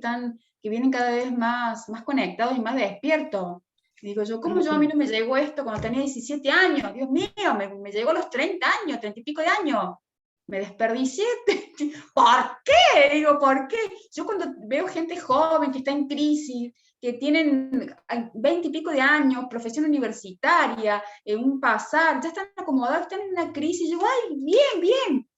vienen cada vez más conectados y más despiertos. Digo yo, ¿cómo yo a mí no me llegó esto cuando tenía 17 años? Dios mío, me llegó a los 30 años, 30 y pico de años. Me desperdicié. ¿Por qué? Digo, ¿por qué? Yo cuando veo gente joven que está en crisis, que tienen 20 y pico de años, profesión universitaria, un pasar, ya están acomodados, están en una crisis, yo, ¡ay, bien, bien!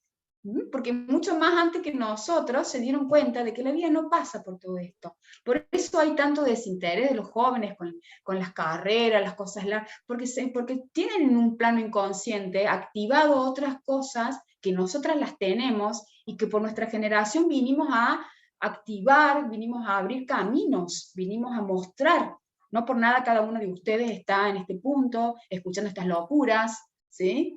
Porque mucho más antes que nosotros se dieron cuenta de que la vida no pasa por todo esto. Por eso hay tanto desinterés de los jóvenes con las carreras, las cosas largas, porque tienen en un plano inconsciente activado otras cosas que nosotras las tenemos y que por nuestra generación vinimos a activar, vinimos a abrir caminos, vinimos a mostrar. No por nada cada uno de ustedes está en este punto, escuchando estas locuras, ¿sí?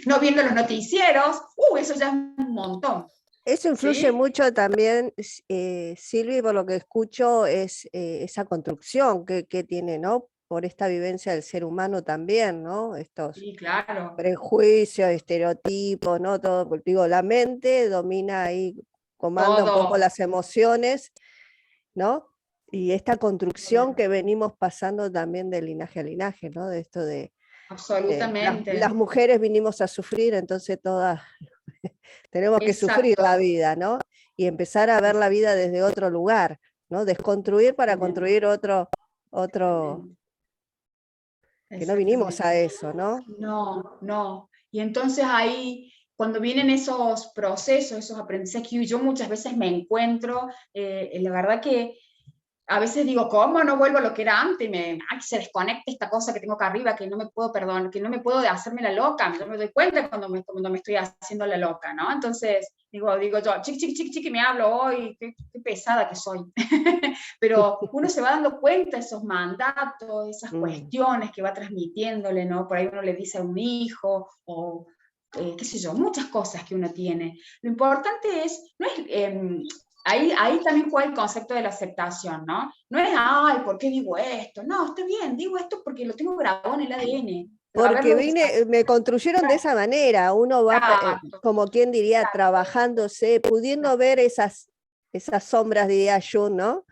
No viendo los noticieros, eso ya es un montón. Eso influye ¿Sí? mucho también, Silvi, por lo que escucho, es esa construcción que tiene, ¿no? Por esta vivencia del ser humano también, ¿no? Estos Sí, claro. prejuicios, estereotipos, ¿no? Todo, digo, la mente domina ahí, comanda un poco Todo. las emociones, ¿no? Y esta construcción que venimos pasando también de linaje a linaje, ¿no? De esto de Absolutamente. Las mujeres vinimos a sufrir, entonces todas tenemos que sufrir Exacto. la vida, ¿no? Y empezar a ver la vida desde otro lugar, ¿no? Desconstruir para construir otro, que no vinimos a eso, ¿no? No, no. Y entonces ahí, cuando vienen esos procesos, esos aprendizajes, que yo muchas veces me encuentro, la verdad que a veces digo, ¿cómo no vuelvo a lo que era antes? Que se desconecte esta cosa que tengo acá arriba, que no me puedo, perdón, que no me puedo de hacerme la loca. Yo me doy cuenta cuando me estoy haciendo la loca, ¿no? Entonces, digo yo, chiqui, me hablo hoy, qué pesada que soy. Pero uno se va dando cuenta de esos mandatos, esas cuestiones que va transmitiéndole, ¿no? Por ahí uno le dice a un hijo, o qué sé yo, muchas cosas que uno tiene. Lo importante es, no es... Ahí también juega el concepto de la aceptación, ¿no? No es, ay, ¿por qué digo esto? No, está bien, digo esto porque lo tengo grabado en el ADN. Porque me construyeron de esa manera, uno va, como quien diría, trabajándose, pudiendo ver esas sombras, diría yo, ¿no?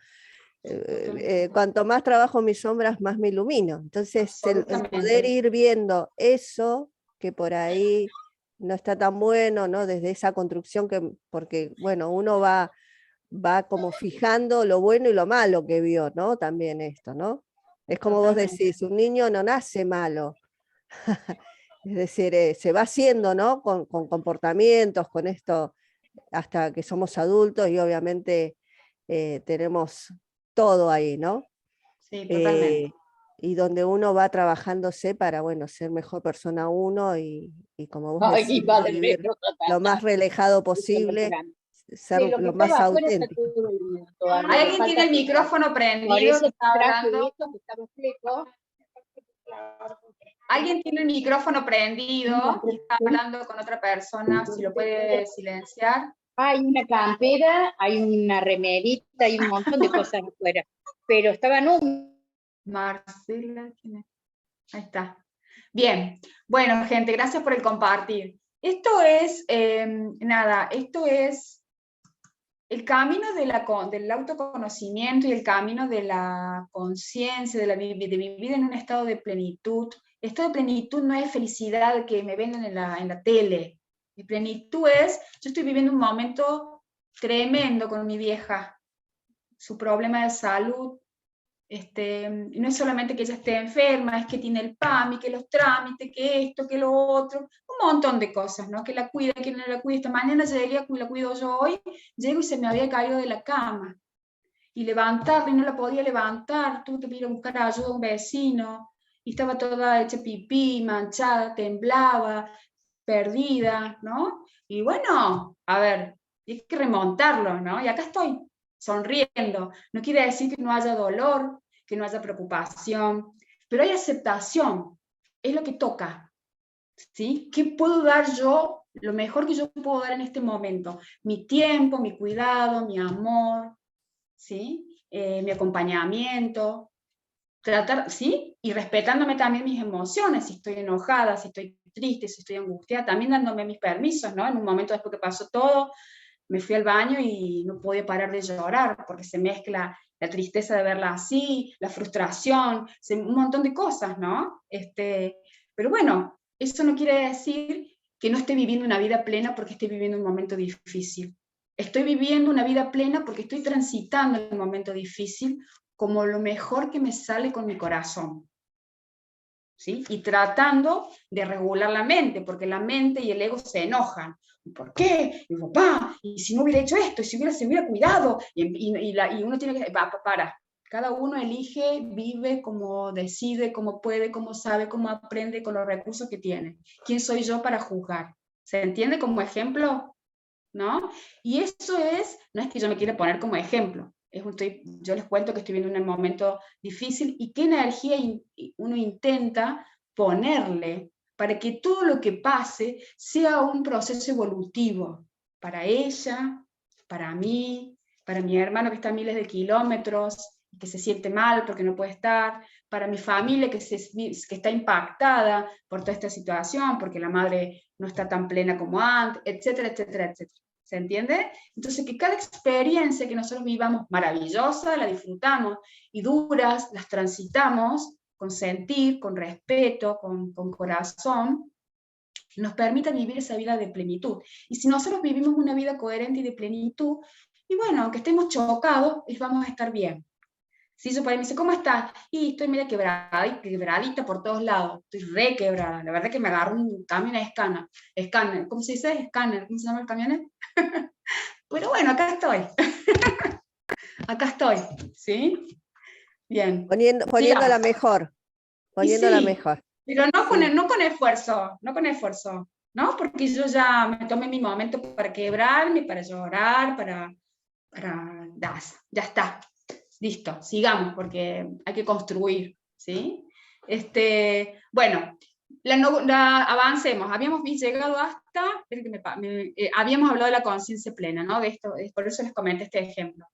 Cuanto más trabajo mis sombras, más me ilumino. Entonces, el poder ir viendo eso, que por ahí no está tan bueno, ¿no? Desde esa construcción, porque, bueno, uno va como fijando lo bueno y lo malo que vio, ¿no? También esto, ¿no? Es como vos decís, un niño no nace malo. Es decir, se va haciendo, ¿no? Con comportamientos, con esto, hasta que somos adultos y obviamente tenemos todo ahí, ¿no? Sí, totalmente. Y donde uno va trabajándose para, bueno, ser mejor persona uno y como vos decís, vivir lo más relajado posible, ser lo más auténtico. ¿Alguien tiene el micrófono prendido? Alguien tiene el micrófono prendido y está hablando con otra persona, si lo puede silenciar. Hay una campera, hay una remerita, hay un montón de cosas afuera, pero estaban Marcela, ¿quién es? Ahí está. Bien, bueno, gente, gracias por el compartir. Esto es, esto es el camino del autoconocimiento y el camino de la conciencia, de vivir en un estado de plenitud. Estado de plenitud no es felicidad que me venden en la tele. Mi plenitud es, yo estoy viviendo un momento tremendo con mi vieja, su problema de salud. No es solamente que ella esté enferma, es que tiene el PAMI, que los trámites, que esto, que lo otro, un montón de cosas, ¿no? Que la cuida, que no la cuida. Esta mañana llegué, la cuido yo hoy, llego y se me había caído de la cama. Y levantarla, y no la podía levantar, tuve que ir a buscar ayuda a un vecino, y estaba toda hecha pipí, manchada, temblaba, perdida, ¿no? Y bueno, a ver, hay que remontarlo, ¿no? Y acá estoy, sonriendo. No quiere decir que no haya dolor, que no haya preocupación, pero hay aceptación, es lo que toca, ¿sí? ¿Qué puedo dar yo? Lo mejor que yo puedo dar en este momento, mi tiempo, mi cuidado, mi amor, ¿sí? Mi acompañamiento, tratar, ¿sí? Y respetándome también mis emociones, si estoy enojada, si estoy triste, si estoy angustiada, también dándome mis permisos, ¿no? En un momento después que pasó todo, me fui al baño y no podía parar de llorar, porque se mezcla la tristeza de verla así, la frustración, un montón de cosas, ¿no? Pero bueno, eso no quiere decir que no esté viviendo una vida plena porque esté viviendo un momento difícil. Estoy viviendo una vida plena porque estoy transitando el momento difícil como lo mejor que me sale con mi corazón, ¿sí? Y tratando de regular la mente, porque la mente y el ego se enojan. ¿Por qué? Y papá, y si no hubiera hecho esto, y si se hubiera cuidado, y uno tiene que, para, cada uno elige, vive como decide, como puede, como sabe, como aprende con los recursos que tiene. ¿Quién soy yo para juzgar? ¿Se entiende como ejemplo? ¿No? Y eso no es que yo me quiera poner como ejemplo, yo les cuento que estoy viviendo un momento difícil y qué energía uno intenta ponerle para que todo lo que pase sea un proceso evolutivo para ella, para mí, para mi hermano que está a miles de kilómetros, que se siente mal porque no puede estar, para mi familia que está impactada por toda esta situación, porque la madre no está tan plena como antes, etcétera, etcétera, etcétera. ¿Se entiende? Entonces, que cada experiencia que nosotros vivamos maravillosa, la disfrutamos, y duras, las transitamos, con sentir, con respeto, con corazón, nos permita vivir esa vida de plenitud. Y si nosotros vivimos una vida coherente y de plenitud, y bueno, aunque estemos chocados, vamos a estar bien. Si eso para mí me dice, ¿cómo estás? Y estoy media quebradita por todos lados, estoy re quebrada. La verdad que me agarró un camión a escáner. ¿Cómo se dice? Escáner. ¿Cómo se llama el camión? Pero bueno, acá estoy. Acá estoy, ¿sí? Bien. Poniéndola mejor. Poniéndola sí, mejor. Pero no Sí. con esfuerzo, ¿no? Porque yo ya me tomé mi momento para quebrarme, para llorar, ya está. Listo, sigamos, porque hay que construir, ¿sí? Bueno, avancemos. Habíamos llegado hasta, habíamos hablado de la conciencia plena, ¿no? De esto, por eso les comenté este ejemplo.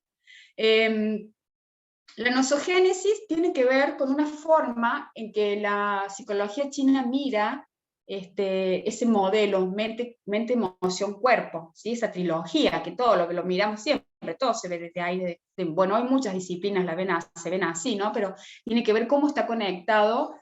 La nosogénesis tiene que ver con una forma en que la psicología china mira ese modelo mente, emoción, cuerpo, ¿sí? Esa trilogía, que todo lo miramos siempre, todo se ve desde ahí, bueno, hay muchas disciplinas se ven así, ¿no? Pero tiene que ver cómo está conectado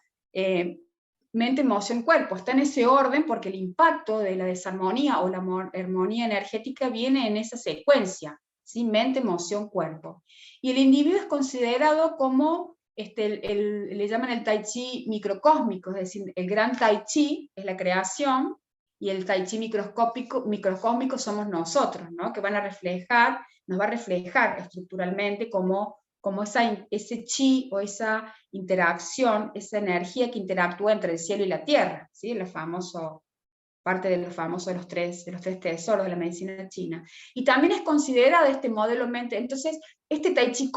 mente, emoción, cuerpo, está en ese orden porque el impacto de la desarmonía o la armonía energética viene en esa secuencia, ¿sí? Mente, emoción, cuerpo. Y el individuo es considerado como, le llaman el tai chi microcósmico, es decir, el gran tai chi es la creación, y el tai chi microcósmico somos nosotros, ¿no? Que nos va a reflejar estructuralmente como ese chi o esa interacción, esa energía que interactúa entre el cielo y la tierra, ¿sí? Parte de lo famoso de los tres tesoros de la medicina china. Y también es considerado este modelo mente. Entonces, este tai chi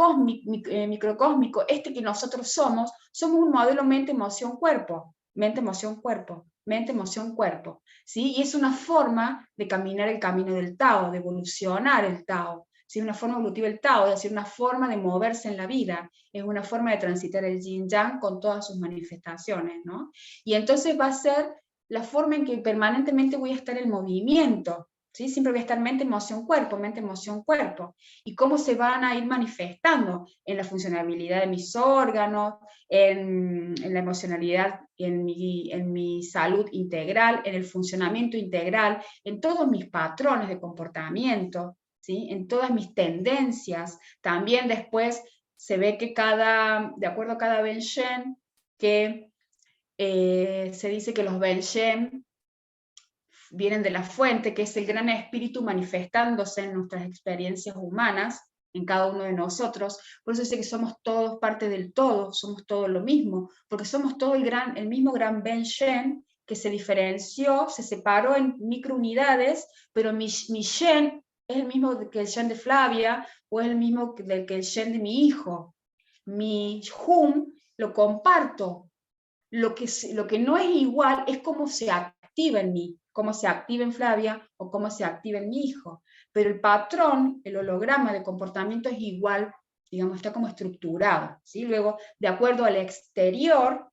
microcósmico, que nosotros somos un modelo mente, emoción, cuerpo. Mente, emoción, cuerpo. Mente, emoción, cuerpo. ¿Sí? Y es una forma de caminar el camino del Tao, de evolucionar el Tao. ¿Sí? Una forma evolutiva del Tao, es decir, una forma de moverse en la vida. Es una forma de transitar el yin-yang con todas sus manifestaciones, ¿no? Y entonces va a ser la forma en que permanentemente voy a estar en movimiento, ¿sí? Siempre voy a estar mente, emoción, cuerpo, mente, emoción, cuerpo. Y cómo se van a ir manifestando en la funcionabilidad de mis órganos, en la emocionalidad, en mi salud integral, en el funcionamiento integral, en todos mis patrones de comportamiento, ¿sí? En todas mis tendencias. También después se ve que de acuerdo a cada Benshen, que se dice que los Benshen vienen de la fuente, que es el gran espíritu manifestándose en nuestras experiencias humanas, en cada uno de nosotros. Por eso dice que somos todos parte del todo, somos todo lo mismo, porque somos todo el mismo gran Benshen que se diferenció, se separó en microunidades, pero mi Shen es el mismo que el Shen de Flavia, o es el mismo que el Shen de mi hijo. Mi Hum lo comparto. Lo que no es igual es cómo se activa en mí, cómo se activa en Flavia o cómo se activa en mi hijo. Pero el patrón, el holograma de comportamiento es igual, digamos, está como estructurado, ¿sí? Luego, de acuerdo al exterior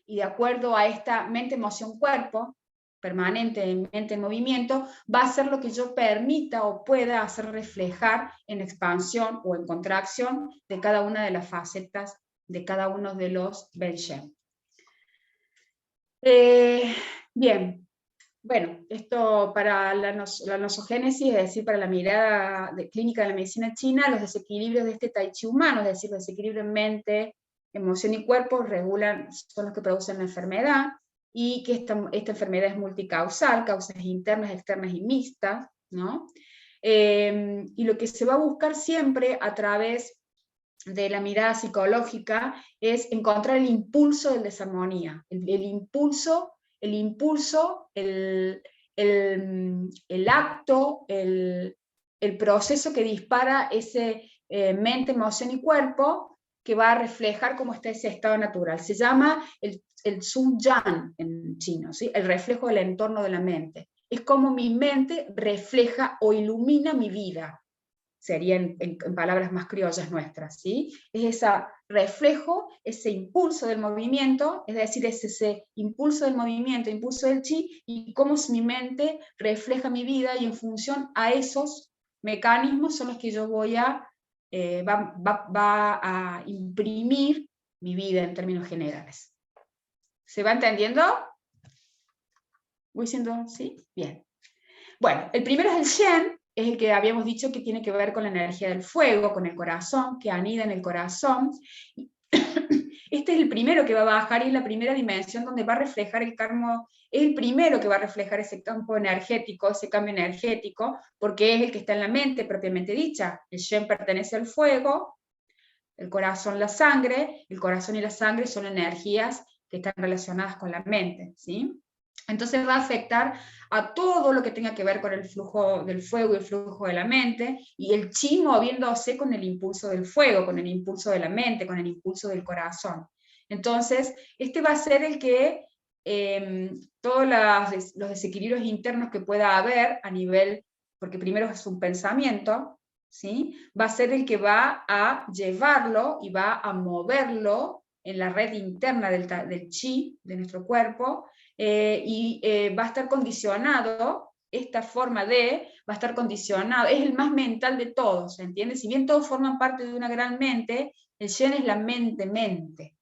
y de acuerdo a esta mente, emoción, cuerpo, permanente, mente en movimiento, va a ser lo que yo permita o pueda hacer reflejar en expansión o en contracción de cada una de las facetas de cada uno de los Benshen. Bien, bueno, esto para la nosogénesis, es decir, para la mirada clínica de la medicina china, los desequilibrios de este tai chi humano, es decir, los desequilibrios en mente, emoción y cuerpo, son los que producen la enfermedad, y que esta enfermedad es multicausal, causas internas, externas y mixtas, ¿no? Y lo que se va a buscar siempre a través de la mirada psicológica es encontrar el impulso de desarmonía, el impulso, el acto, el proceso que dispara ese mente, emoción y cuerpo, que va a reflejar cómo está ese estado natural. Se llama el Sun Yan en chino, ¿sí? El reflejo del entorno de la mente. Es como mi mente refleja o ilumina mi vida. Sería en palabras más criollas nuestras, ¿sí? Es ese reflejo, ese impulso del movimiento, es decir, es ese impulso del movimiento, impulso del chi, y cómo mi mente refleja mi vida, y en función a esos mecanismos son los que yo voy a, va a imprimir mi vida en términos generales. ¿Se va entendiendo? ¿Voy siendo? ¿Sí? Bien. Bueno, el primero es el Shen, es el que habíamos dicho que tiene que ver con la energía del fuego, con el corazón, que anida en el corazón. Este es el primero que va a bajar y es la primera dimensión donde va a reflejar el karma, es el primero que va a reflejar ese campo energético, ese cambio energético, porque es el que está en la mente propiamente dicha. El Shen pertenece al fuego, el corazón la sangre, el corazón y la sangre son energías que están relacionadas con la mente, ¿sí? Entonces va a afectar a todo lo que tenga que ver con el flujo del fuego y el flujo de la mente, y el chi moviéndose con el impulso del fuego, con el impulso de la mente, con el impulso del corazón. Entonces, este va a ser el que todos los desequilibrios internos que pueda haber a nivel, porque primero es un pensamiento, ¿sí? Va a ser el que va a llevarlo y va a moverlo en la red interna del chi de nuestro cuerpo, va a estar condicionado, esta forma va a estar condicionado, es el más mental de todos, ¿entiendes? Si bien todos forman parte de una gran mente, el Shen es la mente,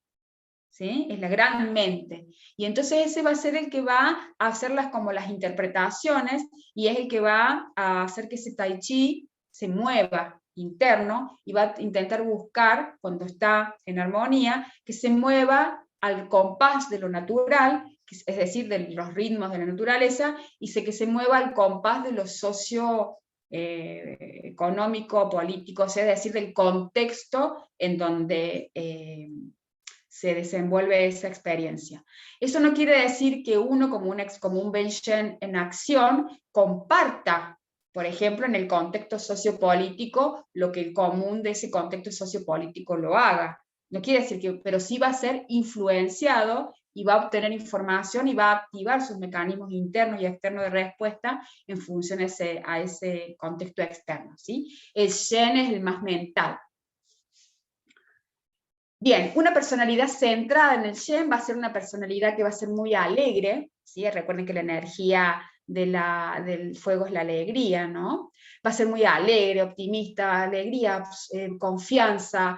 ¿sí? Es la gran mente. Y entonces ese va a ser el que va a hacer como las interpretaciones, y es el que va a hacer que ese Tai Chi se mueva interno, y va a intentar buscar, cuando está en armonía, que se mueva al compás de lo natural, es decir, de los ritmos de la naturaleza, y que se mueva al compás de lo económico, político, es decir, del contexto en donde se desenvuelve esa experiencia. Eso no quiere decir que uno, como un Ben Shen en acción, comparta, por ejemplo, en el contexto sociopolítico, lo que el común de ese contexto sociopolítico lo haga. No quiere decir que, pero sí va a ser influenciado y va a obtener información y va a activar sus mecanismos internos y externos de respuesta en función a ese contexto externo, ¿sí? El Shen es el más mental. Bien, una personalidad centrada en el Shen va a ser una personalidad que va a ser muy alegre, ¿sí? Recuerden que la energía del fuego es la alegría, ¿no? Va a ser muy alegre, optimista, alegría, confianza,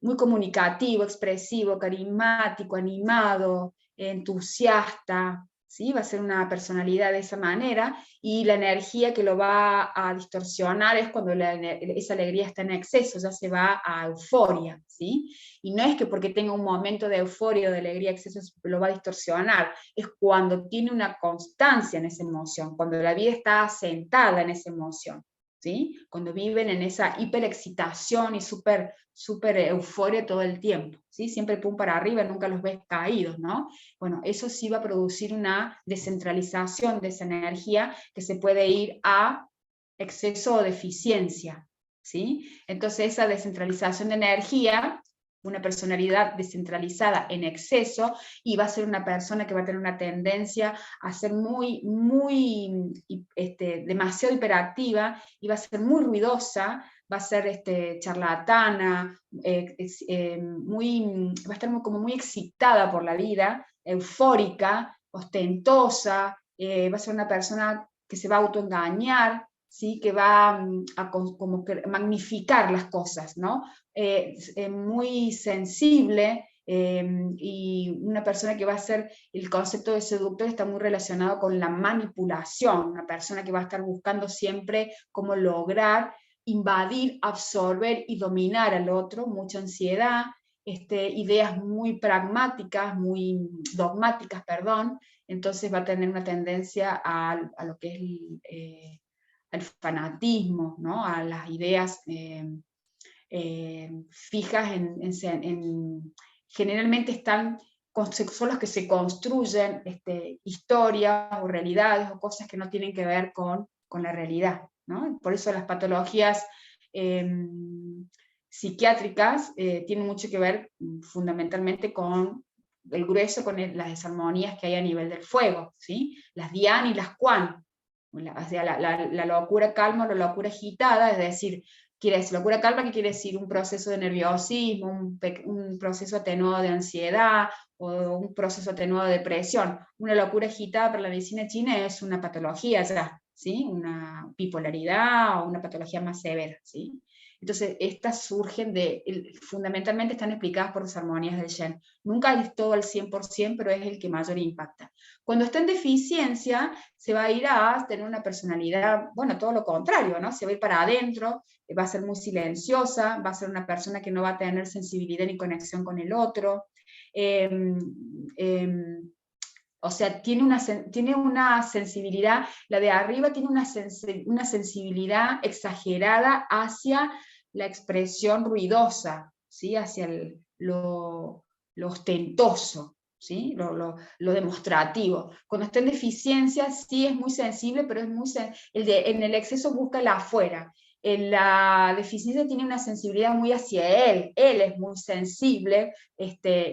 muy comunicativo, expresivo, carismático, animado, entusiasta, ¿sí? Va a ser una personalidad de esa manera, y la energía que lo va a distorsionar es cuando esa alegría está en exceso, ya se va a euforia, ¿sí? Y no es que porque tenga un momento de euforia o de alegría exceso lo va a distorsionar, es cuando tiene una constancia en esa emoción, cuando la vida está asentada en esa emoción, ¿sí? Cuando viven en esa hiperexcitación y súper euforia todo el tiempo, ¿sí? Siempre pum para arriba, nunca los ves caídos, ¿no? Bueno, eso sí va a producir una descentralización de esa energía que se puede ir a exceso o deficiencia, ¿sí? Entonces esa descentralización de energía, una personalidad descentralizada en exceso, y va a ser una persona que va a tener una tendencia a ser demasiado hiperactiva, y va a ser muy ruidosa, va a ser charlatana, va a estar como muy excitada por la vida, eufórica, ostentosa, va a ser una persona que se va a autoengañar, ¿sí? Que va a como que magnificar las cosas, ¿no? Muy sensible, y una persona que va a ser, el concepto de seductor está muy relacionado con la manipulación, una persona que va a estar buscando siempre cómo lograr invadir, absorber y dominar al otro, mucha ansiedad, ideas muy pragmáticas, muy dogmáticas, perdón, entonces va a tener una tendencia a lo que es al fanatismo, ¿no? A las ideas fijas generalmente son los que se construyen historias o realidades o cosas que no tienen que ver con la realidad, ¿no? Por eso las patologías psiquiátricas tienen mucho que ver fundamentalmente con el grueso, con las desarmonías que hay a nivel del fuego, ¿sí? Las Dian y las Quan, la locura calma o la locura agitada, es decir, locura calma, que quiere decir un proceso de nerviosismo, un proceso atenuado de ansiedad, o un proceso atenuado de depresión. Una locura agitada para la medicina china es una patología ya, ¿sí? Una bipolaridad o una patología más severa, ¿sí? Entonces, estas surgen fundamentalmente están explicadas por desarmonías del gen. Nunca es todo al 100%, pero es el que mayor impacta. Cuando está en deficiencia, se va a ir a tener una personalidad, bueno, todo lo contrario, ¿no? Se va a ir para adentro, va a ser muy silenciosa, va a ser una persona que no va a tener sensibilidad ni conexión con el otro. O sea, tiene una sensibilidad, la de arriba tiene una sensibilidad exagerada hacia la expresión ruidosa, ¿sí? Hacia lo ostentoso, ¿sí? Lo demostrativo. Cuando está en deficiencia, sí es muy sensible, pero es en el exceso busca el afuera. En la deficiencia tiene una sensibilidad muy hacia él es muy sensible,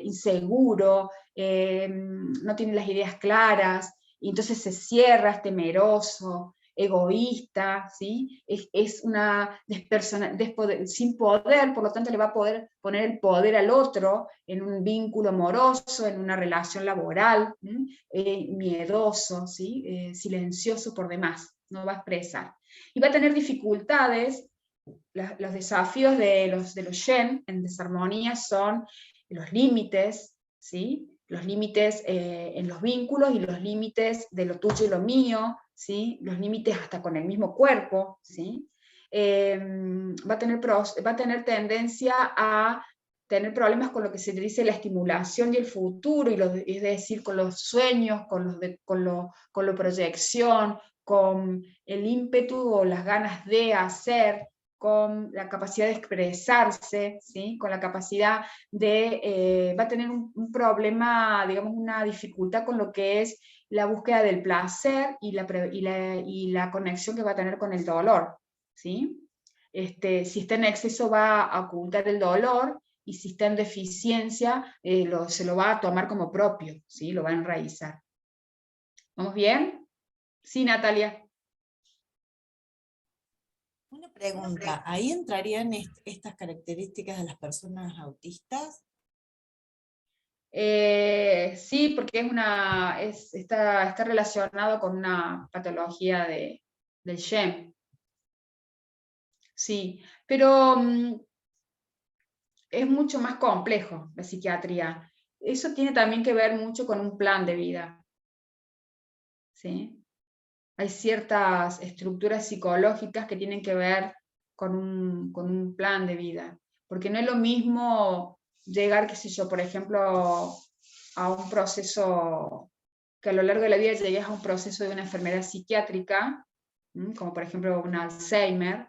inseguro, no tiene las ideas claras, y entonces se cierra, es temeroso, egoísta, ¿sí? Es una sin poder, por lo tanto le va a poder poner el poder al otro en un vínculo amoroso, en una relación laboral, miedoso, ¿sí? Silencioso por demás, no va a expresar. Y va a tener dificultades. Los desafíos de los gen en desarmonía son los límites, ¿sí? Los límites en los vínculos y los límites de lo tuyo y lo mío, ¿sí? Los límites hasta con el mismo cuerpo, ¿sí? Va a tener tendencia a tener problemas con lo que se dice la estimulación y el futuro, es decir, con los sueños, con la proyección, con el ímpetu o las ganas de hacer, con la capacidad de expresarse, ¿sí? Con la capacidad va a tener un problema, digamos, una dificultad con lo que es la búsqueda del placer y la conexión que va a tener con el dolor, ¿sí? Si está en exceso va a ocultar el dolor, y si está en deficiencia se lo va a tomar como propio, ¿sí? Lo va a enraizar. ¿Vamos bien? Sí, Natalia. Una pregunta, ¿ahí entrarían estas características de las personas autistas? Sí, porque está relacionado con una patología del gen. Sí, pero es mucho más complejo la psiquiatría. Eso tiene también que ver mucho con un plan de vida, ¿sí? Hay ciertas estructuras psicológicas que tienen que ver con un plan de vida, porque no es lo mismo llegar, qué sé yo, por ejemplo, a un proceso, que a lo largo de la vida llegues a un proceso de una enfermedad psiquiátrica, como por ejemplo un Alzheimer,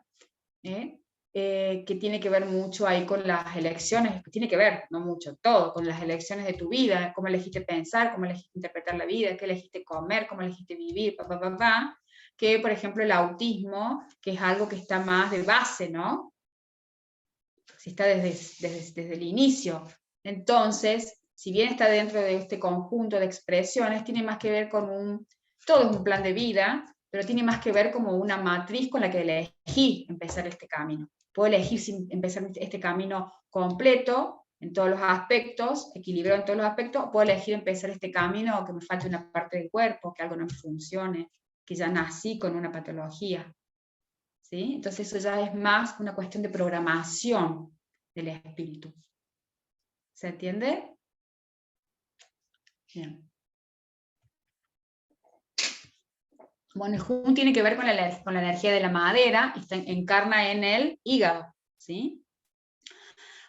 que tiene que ver mucho ahí con las elecciones, tiene que ver, no mucho, todo, con las elecciones de tu vida, cómo elegiste pensar, cómo elegiste interpretar la vida, qué elegiste comer, cómo elegiste vivir, que por ejemplo el autismo, que es algo que está más de base, ¿no? Si está desde el inicio. Entonces, si bien está dentro de este conjunto de expresiones, tiene más que ver con todo es un plan de vida, pero tiene más que ver como una matriz con la que elegí empezar este camino. Puedo elegir empezar este camino completo, en todos los aspectos, equilibrado en todos los aspectos, puedo elegir empezar este camino, que me falte una parte del cuerpo, que algo no me funcione, que ya nací con una patología. ¿Sí? Entonces eso ya es más una cuestión de programación del espíritu. ¿Se entiende? Bien. Bueno, el Jun tiene que ver con la energía de la madera, y encarna en el hígado, ¿sí?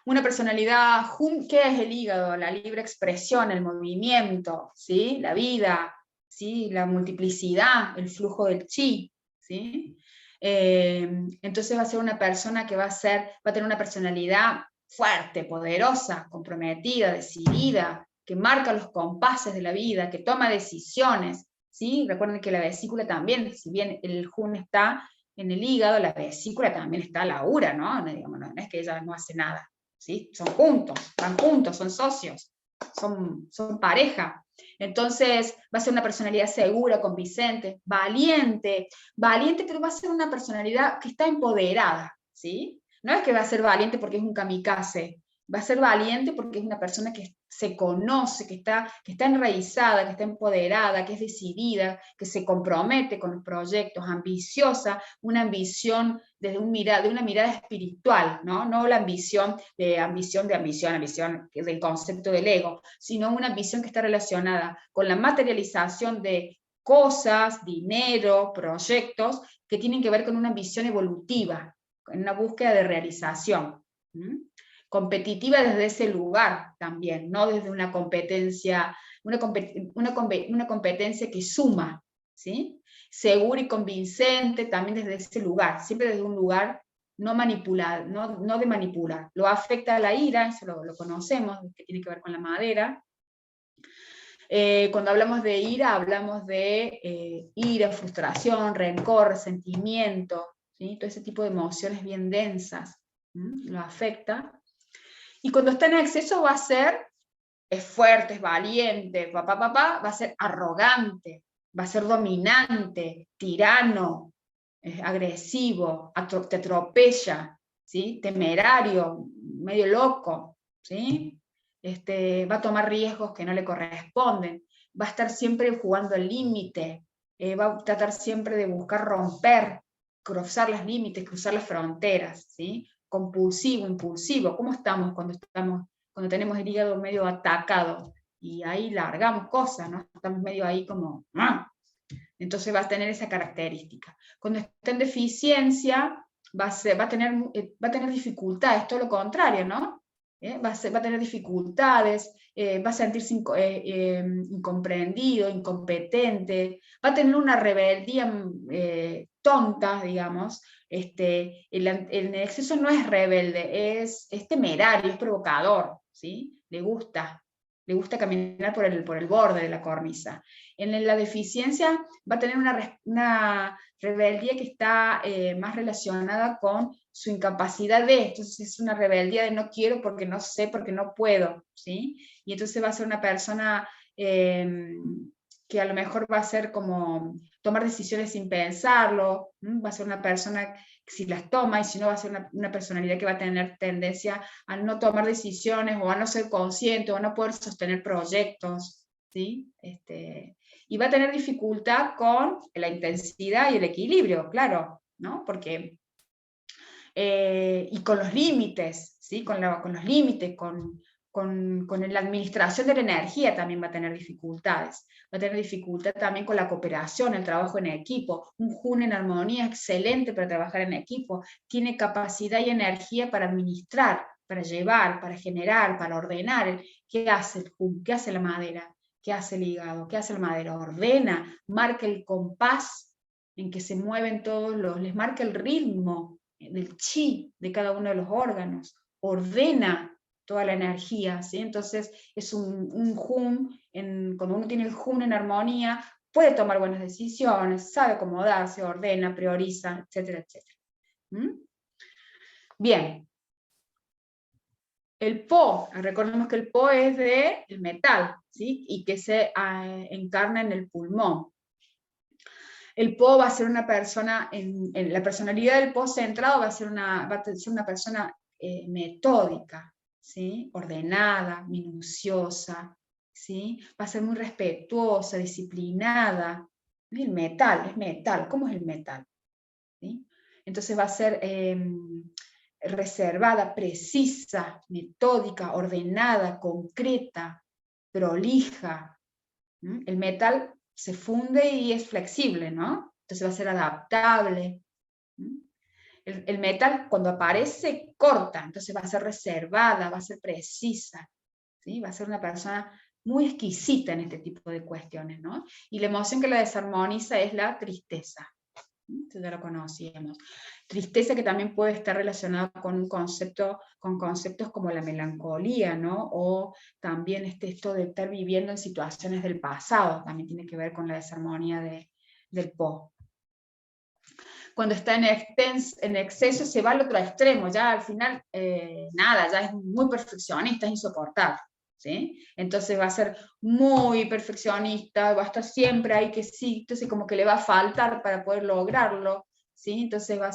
Una personalidad Jun, ¿qué es el hígado? La libre expresión, el movimiento, ¿sí? La vida, ¿sí? La multiplicidad, el flujo del chi, ¿sí? Entonces va a ser una persona que va a tener una personalidad fuerte, poderosa, comprometida, decidida, que marca los compases de la vida, que toma decisiones, ¿sí? Recuerden que la vesícula también, si bien el Jun está en el hígado, la vesícula también está a la ura, ¿no? No es que ella no hace nada, ¿sí? Son juntos, van juntos, son socios, son pareja. Entonces va a ser una personalidad segura, convincente, valiente, pero va a ser una personalidad que está empoderada, ¿sí? No es que va a ser valiente porque es un kamikaze, Va a ser valiente porque es una persona que se conoce, que está enraizada, que está empoderada, que es decidida, que se compromete con los proyectos, ambiciosa, una ambición desde de una mirada espiritual, no la ambición del concepto del ego, sino una ambición que está relacionada con la materialización de cosas, dinero, proyectos, que tienen que ver con una ambición evolutiva, en una búsqueda de realización. Competitiva desde ese lugar también, no desde una competencia, una competencia que suma, ¿sí? Segura y convincente también desde ese lugar, siempre desde un lugar no manipular, no de manipular. Lo afecta a la ira, eso lo conocemos, que tiene que ver con la madera. Cuando hablamos de ira, hablamos de ira, frustración, rencor, resentimiento, ¿sí? Todo ese tipo de emociones bien densas, lo afecta. Y cuando está en exceso es fuerte, es valiente, va a ser arrogante, va a ser dominante, tirano, agresivo, te atropella, ¿sí? Temerario, medio loco, ¿sí? Va a tomar riesgos que no le corresponden, va a estar siempre jugando al límite, va a tratar siempre de buscar romper, cruzar los límites, cruzar las fronteras, ¿sí? Compulsivo, impulsivo. ¿Cómo estamos cuando tenemos el hígado medio atacado? Y ahí largamos cosas, ¿no? Estamos medio ahí como... Entonces va a tener esa característica. Cuando está en deficiencia, va a tener dificultades, todo lo contrario, ¿no? Va a tener dificultades, va a sentirse incomprendido, incompetente, va a tener una rebeldía tonta, digamos. El exceso no es rebelde, es temerario, es provocador, ¿sí? Le gusta caminar por el borde de la cornisa. En la deficiencia va a tener una rebeldía que está más relacionada con su incapacidad entonces es una rebeldía de no quiero porque no sé, porque no puedo, ¿sí? Y entonces va a ser una persona que a lo mejor va a ser como tomar decisiones sin pensarlo, va a ser una persona que si las toma, y si no va a ser una personalidad que va a tener tendencia a no tomar decisiones, o a no ser consciente, o a no poder sostener proyectos, ¿sí? Y va a tener dificultad con la intensidad y el equilibrio, claro, ¿no? Porque, y con los límites, ¿sí? Con los límites, con la administración de la energía también va a tener dificultades. Va a tener dificultad también con la cooperación, el trabajo en equipo. Un Jun en armonía excelente para trabajar en equipo. Tiene capacidad y energía para administrar, para llevar, para generar, para ordenar. ¿Qué hace el Jun? ¿Qué hace la madera? ¿Qué hace el hígado? ¿Qué hace la madera? Ordena, marca el compás en que se mueven les marca el ritmo del chi de cada uno de los órganos. Ordena toda la energía, ¿sí? Entonces es un Jun, cuando uno tiene el Jun en armonía, puede tomar buenas decisiones, sabe acomodarse, ordena, prioriza, etcétera, etcétera. Bien. El Po, recordemos que el Po es del metal, ¿sí? Y que se encarna en el pulmón. El Po va a ser una persona, en la personalidad del Po centrado va a ser una persona metódica, ¿sí? Ordenada, minuciosa, ¿sí? Va a ser muy respetuosa, disciplinada. El metal, es metal. ¿Cómo es el metal? ¿Sí? Entonces va a ser reservada, precisa, metódica, ordenada, concreta, prolija. El metal se funde y es flexible, ¿no? Entonces va a ser adaptable. El metal cuando aparece corta, entonces va a ser reservada, va a ser precisa, ¿sí? Va a ser una persona muy exquisita en este tipo de cuestiones, ¿no? Y la emoción que la desarmoniza es la tristeza. Esto ya lo conocíamos. Tristeza que también puede estar relacionada con conceptos como la melancolía, ¿no? O también esto de estar viviendo en situaciones del pasado, también tiene que ver con la desarmonía del Po. Cuando está en exceso se va al otro extremo, ya al final nada, ya es muy perfeccionista, es insoportable, ¿sí? Entonces va a ser muy perfeccionista, va a estar siempre ahí que sí, entonces como que le va a faltar para poder lograrlo, ¿sí? Entonces va a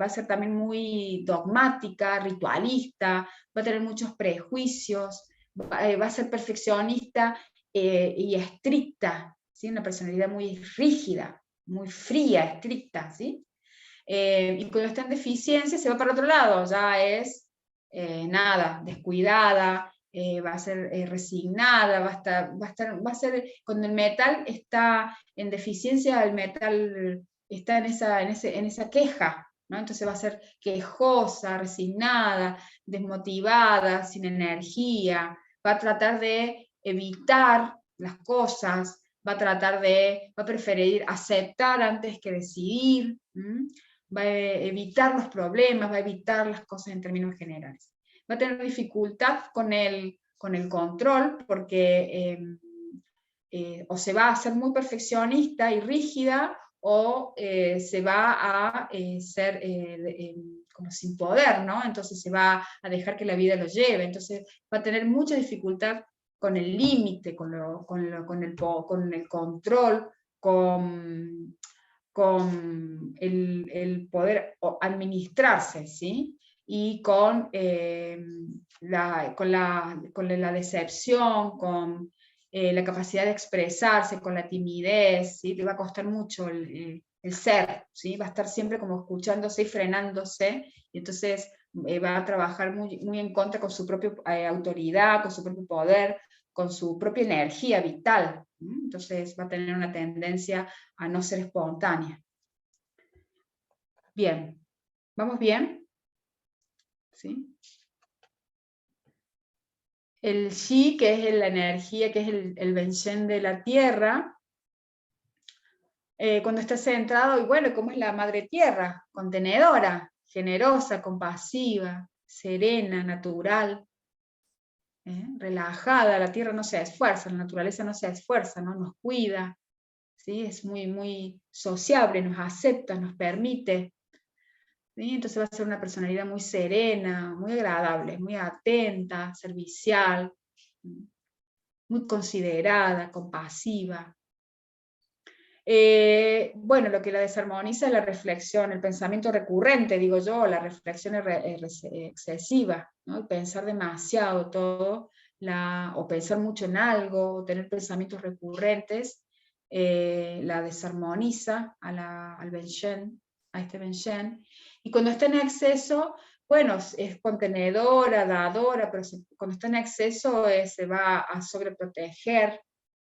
ser también muy dogmática, ritualista, va a tener muchos prejuicios, va a ser perfeccionista y estricta, ¿sí? Una personalidad muy rígida, muy fría, estricta, ¿sí? Y cuando está en deficiencia se va para otro lado, ya es nada, descuidada, va a ser resignada, va a ser, cuando el metal está en deficiencia, el metal está en esa queja, ¿no? Entonces va a ser quejosa, resignada, desmotivada, sin energía, va a tratar de evitar las cosas, va a preferir aceptar antes que decidir, va a evitar los problemas, va a evitar las cosas en términos generales. Va a tener dificultad con el control, porque o se va a ser muy perfeccionista y rígida, o se va a ser como sin poder, ¿no? Entonces se va a dejar que la vida lo lleve, entonces va a tener mucha dificultad con el límite, con el control, con el poder administrarse, ¿sí? Y con la decepción, con la capacidad de expresarse, con la timidez, ¿sí? Le va a costar mucho el ser, ¿sí? Va a estar siempre como escuchándose y frenándose, y entonces va a trabajar muy, muy en contra con su propia autoridad, con su propio poder, con su propia energía vital. Entonces va a tener una tendencia a no ser espontánea. Bien, ¿vamos bien? ¿Sí? El Shi, que es la energía, que es el Benshen de la tierra, cuando está centrado, y bueno, como es la madre tierra, contenedora, generosa, compasiva, serena, natural, relajada, la tierra no se esfuerza, la naturaleza no se esfuerza, ¿no? Nos cuida, ¿sí? Es muy, muy sociable, nos acepta, nos permite, ¿sí? Entonces va a ser una personalidad muy serena, muy agradable, muy atenta, servicial, muy considerada, compasiva. Bueno, lo que la desarmoniza es la reflexión, el pensamiento recurrente, digo yo, la reflexión excesiva, ¿no? El pensar demasiado todo, o pensar mucho en algo, o tener pensamientos recurrentes, la desarmoniza al Benshen, a este Benshen. Y cuando está en exceso, bueno, es contenedora, dadora, pero cuando está en exceso se va a sobreproteger,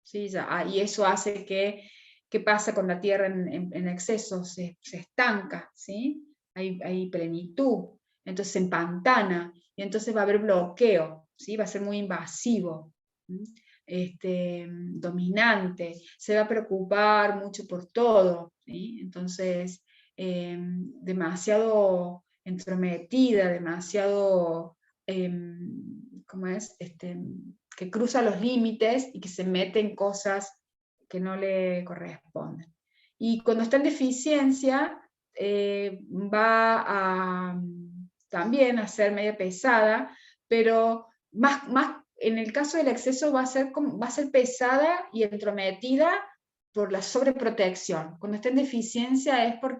¿sí? Y eso hace que ¿qué pasa con la tierra en exceso? Se estanca, ¿sí? Hay plenitud, entonces se empantana, y entonces va a haber bloqueo, ¿sí? Va a ser muy invasivo, dominante, se va a preocupar mucho por todo, ¿sí? Entonces, demasiado entrometida, demasiado, ¿cómo es? Que cruza los límites y que se mete en cosas que no le corresponden. Y cuando está en deficiencia, va a también a ser media pesada, pero más en el caso del exceso va a ser pesada y entrometida por la sobreprotección. Cuando está en deficiencia es por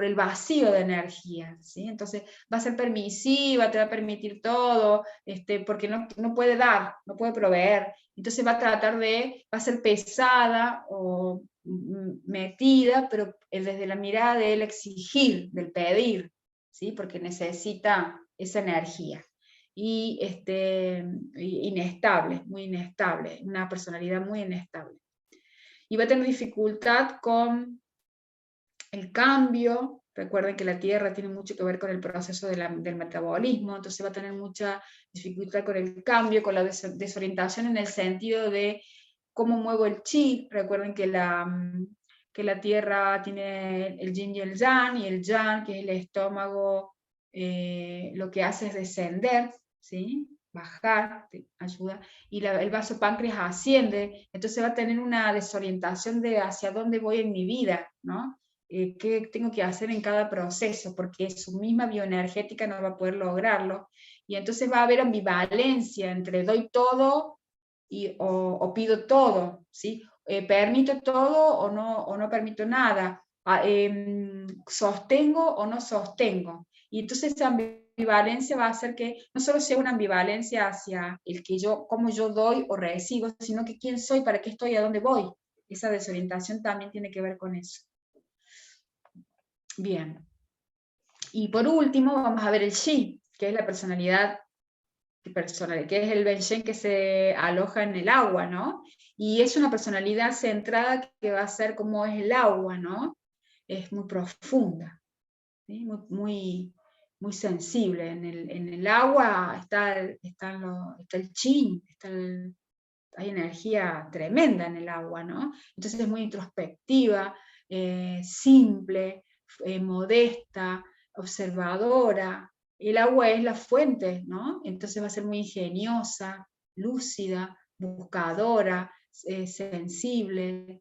el vacío de energía, ¿sí? Entonces va a ser permisiva, te va a permitir todo, porque no puede dar, no puede proveer. Entonces va a ser pesada o metida, pero desde la mirada del exigir, del pedir, ¿sí? Porque necesita esa energía. Y inestable, muy inestable, una personalidad muy inestable. Y va a tener dificultad con el cambio. Recuerden que la Tierra tiene mucho que ver con el proceso del metabolismo, entonces va a tener mucha dificultad con el cambio, con la desorientación en el sentido de cómo muevo el chi. Recuerden que la Tierra tiene el yin y el yang, que es el estómago, lo que hace es descender, ¿sí? Bajar, te ayuda, y el vaso páncreas asciende, entonces va a tener una desorientación de hacia dónde voy en mi vida, ¿no? Qué tengo que hacer en cada proceso, porque su misma bioenergética no va a poder lograrlo, y entonces va a haber ambivalencia entre doy todo o pido todo, ¿sí? Permito todo o no permito nada, sostengo o no sostengo. Y entonces esa ambivalencia va a hacer que no solo sea una ambivalencia hacia el que yo, cómo yo doy o recibo, sino que quién soy, para qué estoy, a dónde voy. Esa desorientación también tiene que ver con eso. Bien. Y por último vamos a ver el Shi, que es la personalidad personal, que es el Benshen que se aloja en el agua, ¿no? Y es una personalidad centrada que va a ser como es el agua, ¿no? Es muy profunda, ¿sí? Muy sensible. En el agua está el Chin, hay energía tremenda en el agua, ¿no? Entonces es muy introspectiva, simple, modesta, observadora. El agua es la fuente, ¿no? Entonces va a ser muy ingeniosa, lúcida, buscadora, sensible,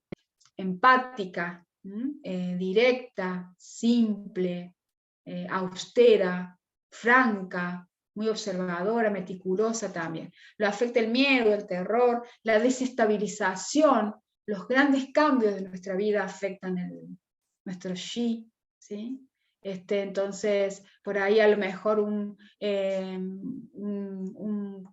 empática, directa, simple, austera, franca, muy observadora, meticulosa también. Lo afecta el miedo, el terror, la desestabilización, los grandes cambios de nuestra vida afectan nuestro Shi, ¿sí? Entonces, por ahí a lo mejor un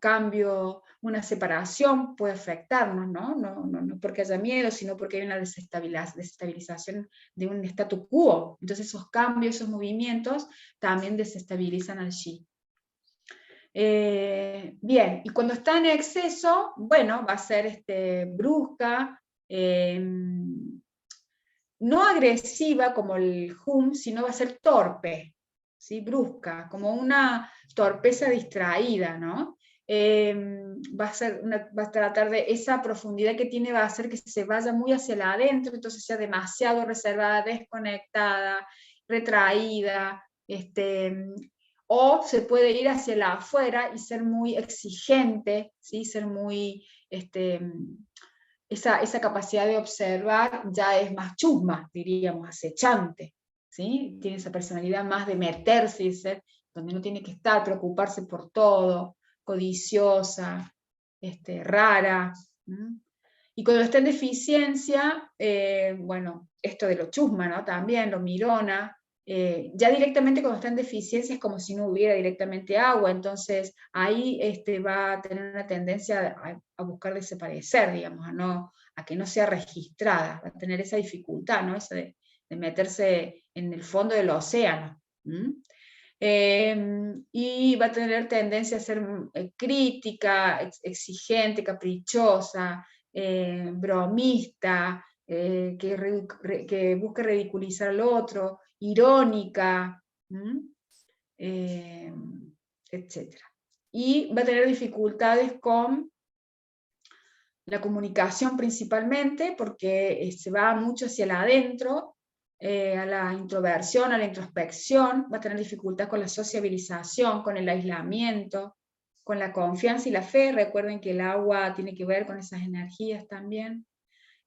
cambio, una separación puede afectarnos, ¿no? No porque haya miedo, sino porque hay una desestabilización de un statu quo. Entonces esos cambios, esos movimientos también desestabilizan al Shi. Bien, y cuando está en exceso, bueno, va a ser brusca, no agresiva como el Hum, sino va a ser torpe, ¿sí? Brusca, como una torpeza distraída, ¿no? Va a tratar de esa profundidad que tiene, va a hacer que se vaya muy hacia la adentro, entonces sea demasiado reservada, desconectada, retraída, o se puede ir hacia la afuera y ser muy exigente, ¿sí? Ser muy esa capacidad de observar ya es más chusma, diríamos, acechante, ¿sí? Tiene esa personalidad más de meterse y ser, donde no tiene que estar, preocuparse por todo, codiciosa, rara. Y cuando está en deficiencia, bueno, esto de lo chusma, ¿no? También, lo mirona, ya directamente cuando está en deficiencia es como si no hubiera directamente agua, entonces ahí va a tener una tendencia a buscar desaparecer, digamos, a que no sea registrada, va a tener esa dificultad, ¿no? Esa de meterse en el fondo del océano. Y va a tener tendencia a ser crítica, exigente, caprichosa, bromista, que busca ridiculizar al otro, irónica, etc. Y va a tener dificultades con la comunicación principalmente, porque se va mucho hacia el adentro, a la introversión, a la introspección, va a tener dificultad con la sociabilización, con el aislamiento, con la confianza y la fe. Recuerden que el agua tiene que ver con esas energías también.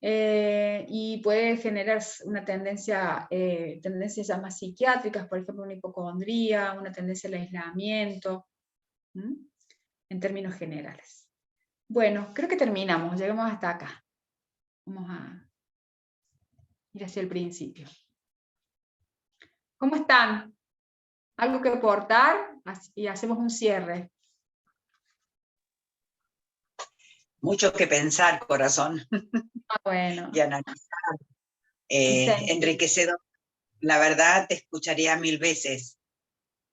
Y puede generar una tendencias ya más psiquiátricas, por ejemplo una hipocondría, una tendencia al aislamiento, en términos generales. Bueno, creo que terminamos, llegamos hasta acá. Vamos a ir hacia el principio. ¿Cómo están? ¿Algo que aportar? Y hacemos un cierre. Mucho que pensar, corazón. Bueno. Y analizar. Enriquecedor. La verdad, te escucharía 1000 veces.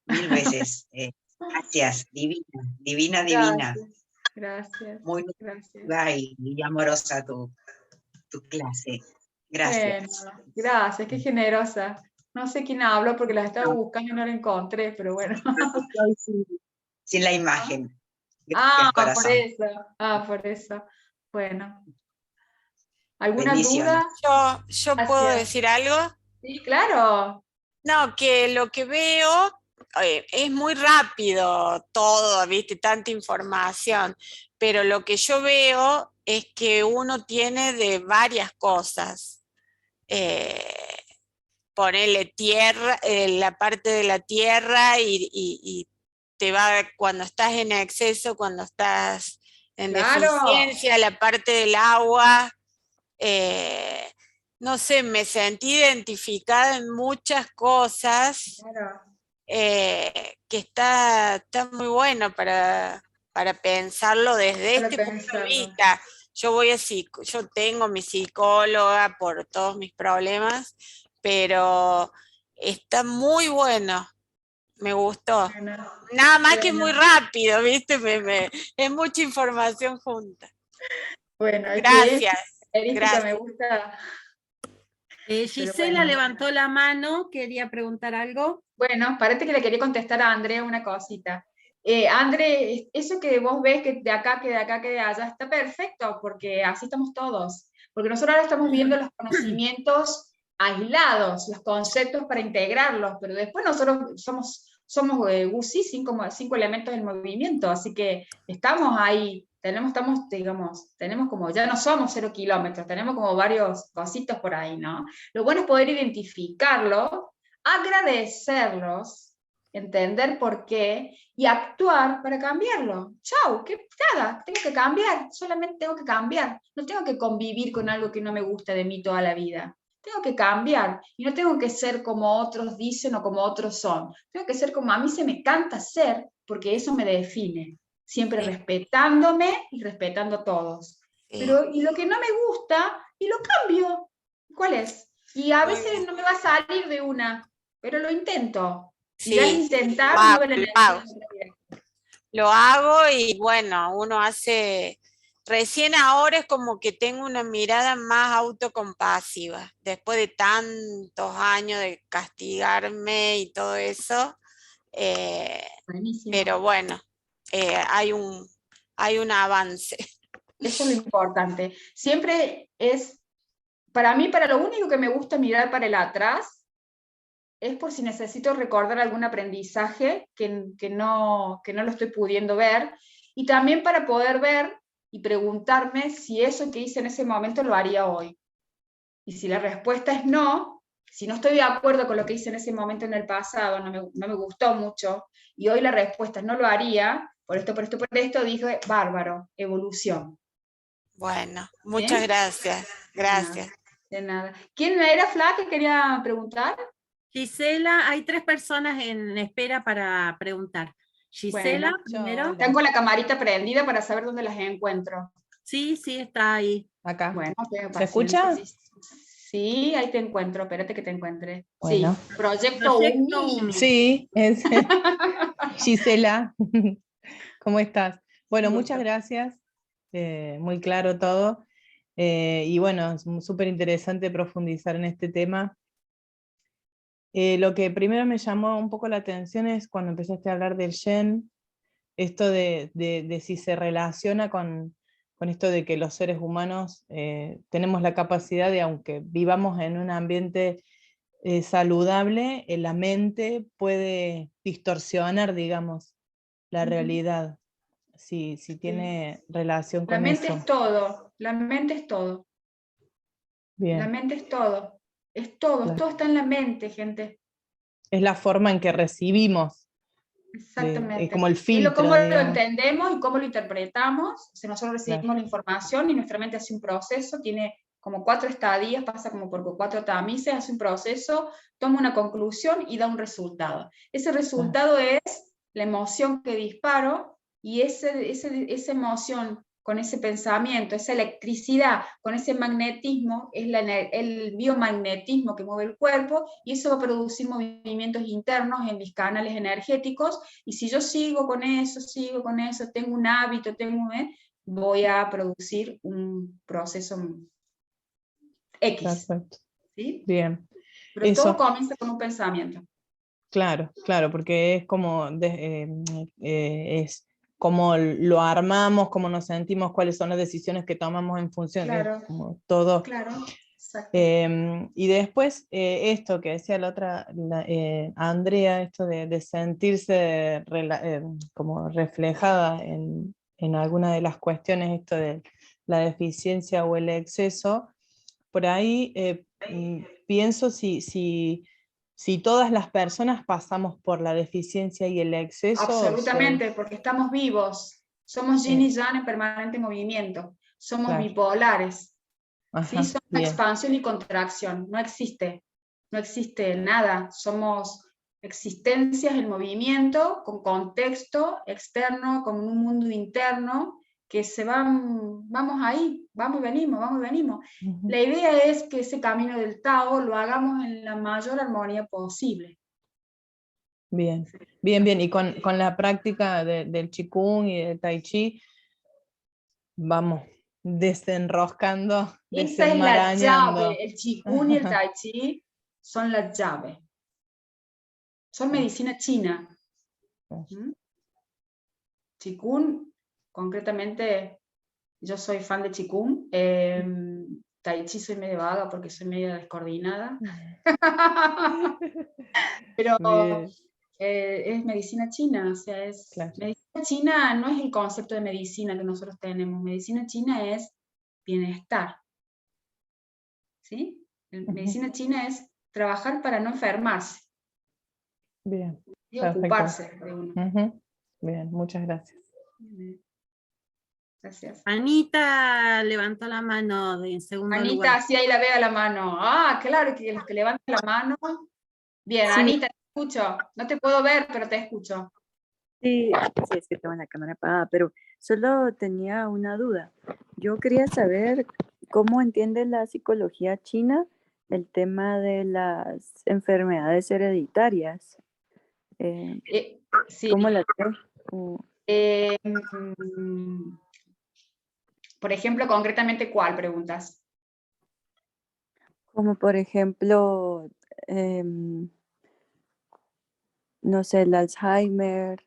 1000 veces. Gracias, divina. Gracias. Muy gracias. y amorosa tu clase. Gracias. Bueno, gracias, qué generosa. No sé quién habló porque la estaba buscando y no la encontré, pero bueno. Sin la imagen. Gracias, corazón. Por eso. Bueno. ¿Alguna Bendiciones. duda? ¿Yo puedo decir algo? Sí, claro. No, que lo que veo es muy rápido todo, ¿viste? Tanta información, pero lo que yo veo es que uno tiene de varias cosas. Ponerle tierra, la parte de la tierra y te va, cuando estás en exceso, cuando estás en deficiencia, la parte del agua, no sé, me sentí identificada en muchas cosas, Claro. Que está muy bueno para pensarlo desde Para este punto de pensarlo. vista. Yo tengo mi psicóloga por todos mis problemas, pero está muy bueno, me gustó. Bueno, Nada más que bueno. muy rápido, ¿viste? Es mucha información junta. Bueno, es que Gracias. característica me Gracias. gusta. Gisela bueno. levantó la mano, quería preguntar algo. Bueno, parece que le quería contestar a Andrea una cosita. André, eso que vos ves que de acá, que de acá, que de allá, está perfecto, porque así estamos todos. Porque nosotros ahora estamos viendo los conocimientos aislados, los conceptos para integrarlos, pero después nosotros somos GUSI, cinco elementos del movimiento, así que estamos ahí, tenemos como, ya no somos 0 kilómetros, tenemos como varios cositos por ahí, ¿no? Lo bueno es poder identificarlo, agradecerlos, entender por qué y actuar para cambiarlo. Chau, que nada, tengo que cambiar, solamente tengo que cambiar. No tengo que convivir con algo que no me gusta de mí toda la vida. Tengo que cambiar y no tengo que ser como otros dicen o como otros son. Tengo que ser como a mí se me canta ser, porque eso me define. Siempre respetándome y respetando a todos. Pero, y lo que no me gusta, y lo cambio. ¿Cuál es? Y a veces no me va a salir de una, pero lo intento. Y ya al intentar mueve la energía. Lo hago y bueno, uno hace, recién ahora es como que tengo una mirada más autocompasiva, después de tantos años de castigarme y todo eso, pero bueno, hay un avance. Eso es lo importante. Siempre es, para mí, para lo único que me gusta mirar para el atrás, es por si necesito recordar algún aprendizaje que no lo estoy pudiendo ver, y también para poder ver y preguntarme si eso que hice en ese momento lo haría hoy. Y si la respuesta es no, si no estoy de acuerdo con lo que hice en ese momento en el pasado, no me gustó mucho, y hoy la respuesta es no lo haría, por esto, dije, bárbaro, evolución. Bueno, muchas gracias. Gracias. De nada. ¿Quién era, Fla, que quería preguntar? Gisela, hay 3 personas en espera para preguntar. Gisela, primero. Tengo la camarita prendida para saber dónde las encuentro. Sí, está ahí. Acá. Bueno, ¿Se escucha? Sí, ahí te encuentro, espérate que te encuentre. Bueno. Sí, Proyecto UMI. Sí, es Gisela. ¿Cómo estás? Bueno, muchas gracias. Muy claro todo. Y bueno, es súper interesante profundizar en este tema. Lo que primero me llamó un poco la atención es cuando empezaste a hablar del Yen, esto de si se relaciona con esto de que los seres humanos tenemos la capacidad de, aunque vivamos en un ambiente saludable, la mente puede distorsionar, digamos, la realidad, si tiene relación con eso. La mente es todo, la mente es todo. Bien. La mente es todo. Es todo, claro. Todo está en la mente, gente. Es la forma en que recibimos. Exactamente. Es como el filtro. Y cómo lo entendemos y cómo lo interpretamos. O sea, nosotros recibimos la información y nuestra mente hace un proceso, tiene como 4 estadios, pasa como por 4 tamices, hace un proceso, toma una conclusión y da un resultado. Ese resultado es la emoción que disparo, y esa emoción con ese pensamiento, esa electricidad, con ese magnetismo, es el biomagnetismo que mueve el cuerpo, y eso va a producir movimientos internos en mis canales energéticos, y si yo sigo con eso, tengo un hábito, voy a producir un proceso X. Perfecto. ¿Sí? Bien. Pero eso, todo comienza con un pensamiento. Claro, porque es como cómo lo armamos, cómo nos sentimos, cuáles son las decisiones que tomamos en función de todo. Claro, exacto. Y después esto que decía la otra, Andrea, esto de sentirse como reflejada en alguna de las cuestiones, esto de la deficiencia o el exceso, por ahí pienso si todas las personas pasamos por la deficiencia y el exceso. Absolutamente, porque estamos vivos. Somos yin y yang en permanente movimiento. Somos bipolares. Ajá, ¿sí? Son bien. expansión y contracción, no existe nada, somos existencias en movimiento, con contexto externo, con un mundo interno, que se vamos ahí, vamos y venimos. Ujú. La idea es que ese camino del Tao lo hagamos en la mayor armonía posible. Bien, bien, bien. Y con la práctica del Qigong y del Tai Chi, vamos desenroscando, Esa es la desenmarañando. llave, el Qigong y el Tai Chi son la llave. Son medicina china. Qigong, concretamente, yo soy fan de Qigong. Tai Chi soy medio vaga porque soy medio descoordinada. Pero es medicina china, o sea, Claro. medicina china no es el concepto de medicina que nosotros tenemos. Medicina china es bienestar. ¿Sí? Medicina china es trabajar para no enfermarse. Bien. Y Perfecto. ocuparse de uno. Bien, muchas gracias. Gracias. Anita levantó la mano en segundo lugar. Anita, sí, ahí la veo la mano. Ah, claro, que los que levantan la mano. Bien, Sí. Anita, te escucho. No te puedo ver, pero te escucho. Sí, sí, es que tengo la cámara apagada, pero solo tenía una duda. Yo quería saber cómo entiende la psicología china el tema de las enfermedades hereditarias. Sí. ¿Cómo las ve? Por ejemplo, concretamente, ¿cuál preguntas? Como por ejemplo, no sé, el Alzheimer,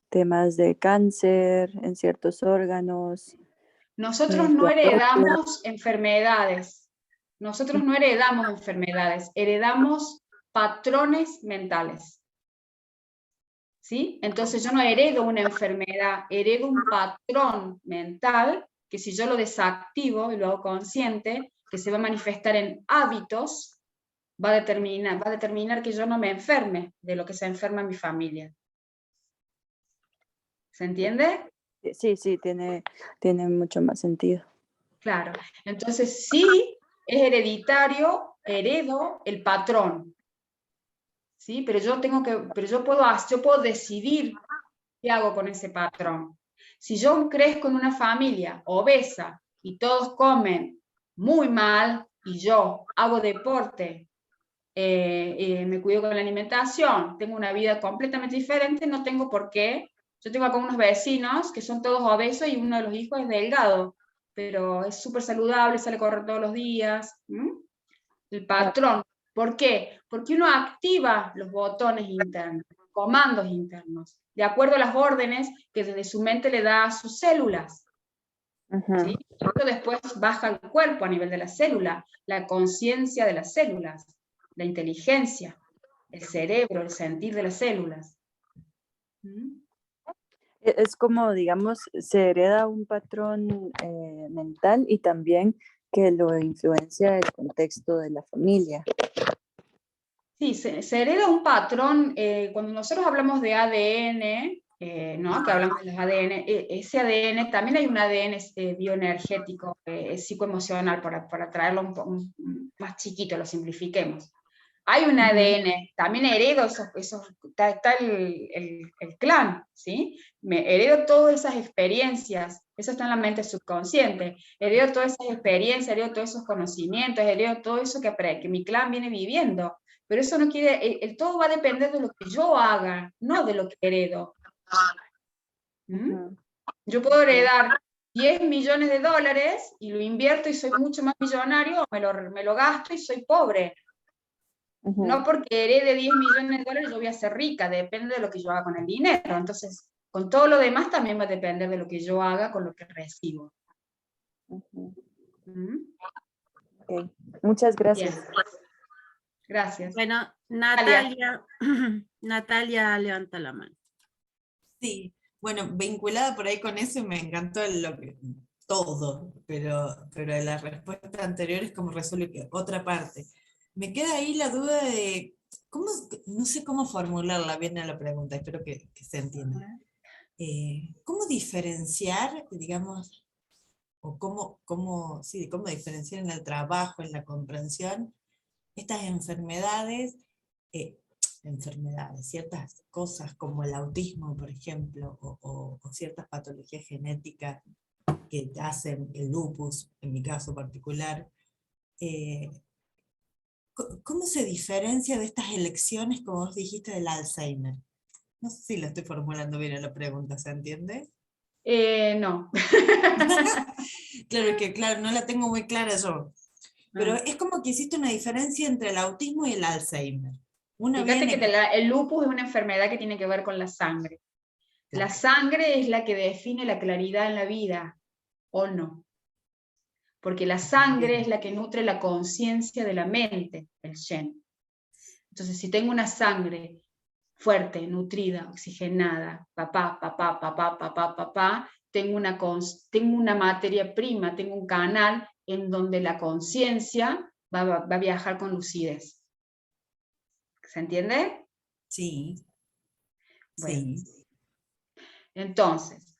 temas de cáncer en ciertos órganos. Nosotros no heredamos enfermedades. Nosotros no heredamos enfermedades, heredamos patrones mentales. ¿Sí? Entonces yo no heredo una enfermedad, heredo un patrón mental que si yo lo desactivo y lo hago consciente, que se va a manifestar en hábitos, va a determinar que yo no me enferme de lo que se enferma mi familia. ¿Se entiende? Sí, sí, tiene mucho más sentido. Claro. Entonces sí, es hereditario, heredo el patrón. ¿Sí? Pero yo puedo decidir qué hago con ese patrón. Si yo crezco en una familia obesa y todos comen muy mal y yo hago deporte, me cuido con la alimentación, tengo una vida completamente diferente, no tengo por qué. Yo tengo acá unos vecinos que son todos obesos y uno de los hijos es delgado, pero es súper saludable, sale a correr todos los días. El patrón. ¿Por qué? Porque uno activa los botones internos, comandos internos, de acuerdo a las órdenes que desde su mente le da a sus células. ¿Sí? Esto después baja al cuerpo a nivel de la célula, la conciencia de las células, la inteligencia, el cerebro, el sentir de las células. Es como, digamos, se hereda un patrón mental y también que lo influencia el contexto de la familia. Sí, se hereda un patrón, cuando nosotros hablamos de ADN, ¿no? Que hablamos de los ADN, ese ADN, también hay un ADN bioenergético, psicoemocional, para traerlo más chiquito, lo simplifiquemos. Hay un ADN, también heredo está el clan, ¿sí? Me heredo todas esas experiencias, eso está en la mente subconsciente, heredo todas esas experiencias, heredo todos esos conocimientos, heredo todo eso que mi clan viene viviendo, pero eso no quiere, todo va a depender de lo que yo haga, no de lo que heredo. Yo puedo heredar 10 millones de dólares y lo invierto y soy mucho más millonario, o me lo gasto y soy pobre. No porque herede 10 millones de dólares yo voy a ser rica, depende de lo que yo haga con el dinero. Entonces, con todo lo demás también va a depender de lo que yo haga con lo que recibo. Okay. Muchas gracias. Bien. Gracias. Bueno, Natalia, Natalia levanta la mano. Sí, bueno, vinculada por ahí con eso, me encantó todo, pero la respuesta anterior es como resuelve otra parte. Me queda ahí la duda de, no sé cómo formularla bien a la pregunta, espero que se entienda. ¿Cómo diferenciar, digamos, o cómo diferenciar en el trabajo, en la comprensión, estas enfermedades, ciertas cosas como el autismo, por ejemplo, o ciertas patologías genéticas que hacen el lupus, en mi caso particular. ¿Cómo se diferencia de estas elecciones, como vos dijiste, del Alzheimer? No sé si lo estoy formulando bien en la pregunta, ¿se entiende? No. Claro, no la tengo muy clara yo. Pero es como que hiciste una diferencia entre el autismo y el Alzheimer. Fíjate que el lupus es una enfermedad que tiene que ver con la sangre. La sangre es la que define la claridad en la vida, ¿o no? Porque la sangre es la que nutre la conciencia de la mente, el Shen. Entonces, si tengo una sangre fuerte, nutrida, oxigenada, tengo una materia prima, tengo un canal en donde la conciencia va a viajar con lucidez. ¿Se entiende? Sí. Bueno. Sí. Entonces,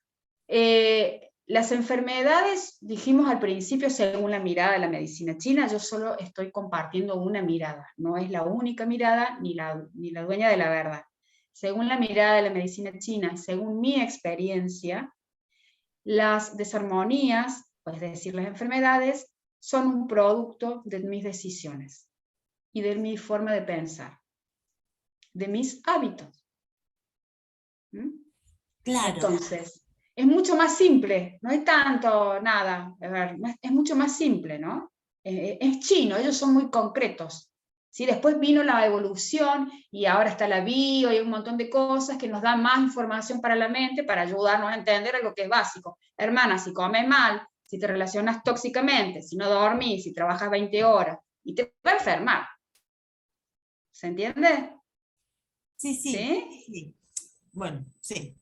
las enfermedades, dijimos al principio, según la mirada de la medicina china, yo solo estoy compartiendo una mirada, no es la única mirada ni la dueña de la verdad. Según la mirada de la medicina china y según mi experiencia, las desarmonías, es decir, las enfermedades, son un producto de mis decisiones y de mi forma de pensar, de mis hábitos. Claro. Entonces, es mucho más simple, no hay tanto nada, a ver, es mucho más simple, ¿no? Es chino, ellos son muy concretos. ¿Sí? Después vino la evolución y ahora está la bio y un montón de cosas que nos dan más información para la mente para ayudarnos a entender algo que es básico. Hermana, si comes mal, si te relacionas tóxicamente, si no dormís, si trabajas 20 horas, y te va a enfermar. ¿Se entiende? Sí. ¿Sí? Bueno, sí.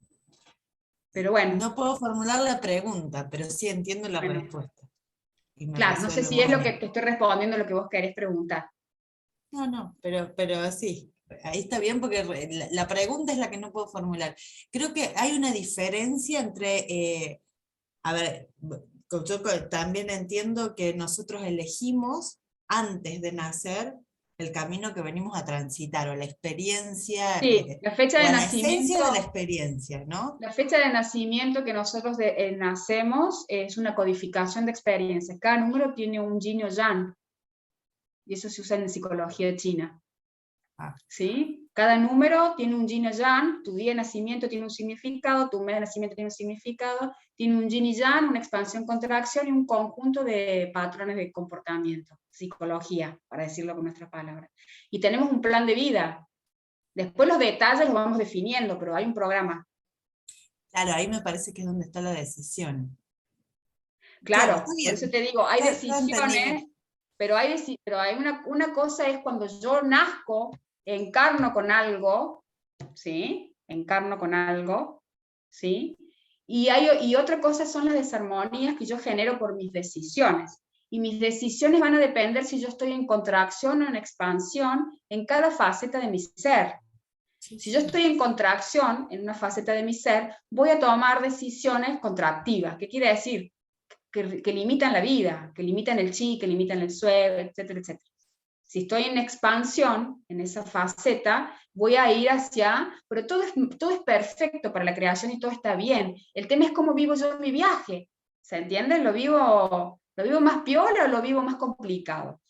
Pero bueno. No puedo formular la pregunta, pero sí entiendo la respuesta. Claro, no sé si es lo que te estoy respondiendo lo que vos querés preguntar. No, pero sí, ahí está bien porque la pregunta es la que no puedo formular. Creo que hay una diferencia entre, a ver, yo también entiendo que nosotros elegimos antes de nacer el camino que venimos a transitar, o la experiencia, sí, la fecha de o nacimiento, la esencia de la experiencia, ¿no? La fecha de nacimiento que nosotros nacemos es una codificación de experiencias. Cada número tiene un yin o yang, y eso se usa en psicología china. ¿Sí? Cada número tiene un yin o yang, tu día de nacimiento tiene un significado, tu mes de nacimiento tiene un significado, tiene un yin y yang, una expansión, contracción y un conjunto de patrones de comportamiento, psicología, para decirlo con nuestras palabras. Y tenemos un plan de vida. Después los detalles los vamos definiendo, pero hay un programa. Claro, ahí me parece que es donde está la decisión. Claro, por eso te digo, hay decisiones, pero hay una cosa es cuando yo nazco, encarno con algo, ¿sí? Encarno con algo, ¿sí? Y otra cosa son las desarmonías que yo genero por mis decisiones. Y mis decisiones van a depender si yo estoy en contracción o en expansión en cada faceta de mi ser. Si yo estoy en contracción en una faceta de mi ser, voy a tomar decisiones contractivas. ¿Qué quiere decir? Que limitan la vida, que limitan el chi, que limitan el sue, etcétera, etcétera. Si estoy en expansión, en esa faceta, voy a ir hacia, pero todo es perfecto para la creación y todo está bien. El tema es cómo vivo yo mi viaje, ¿se entiende? ¿Lo vivo más piola o lo vivo más complicado?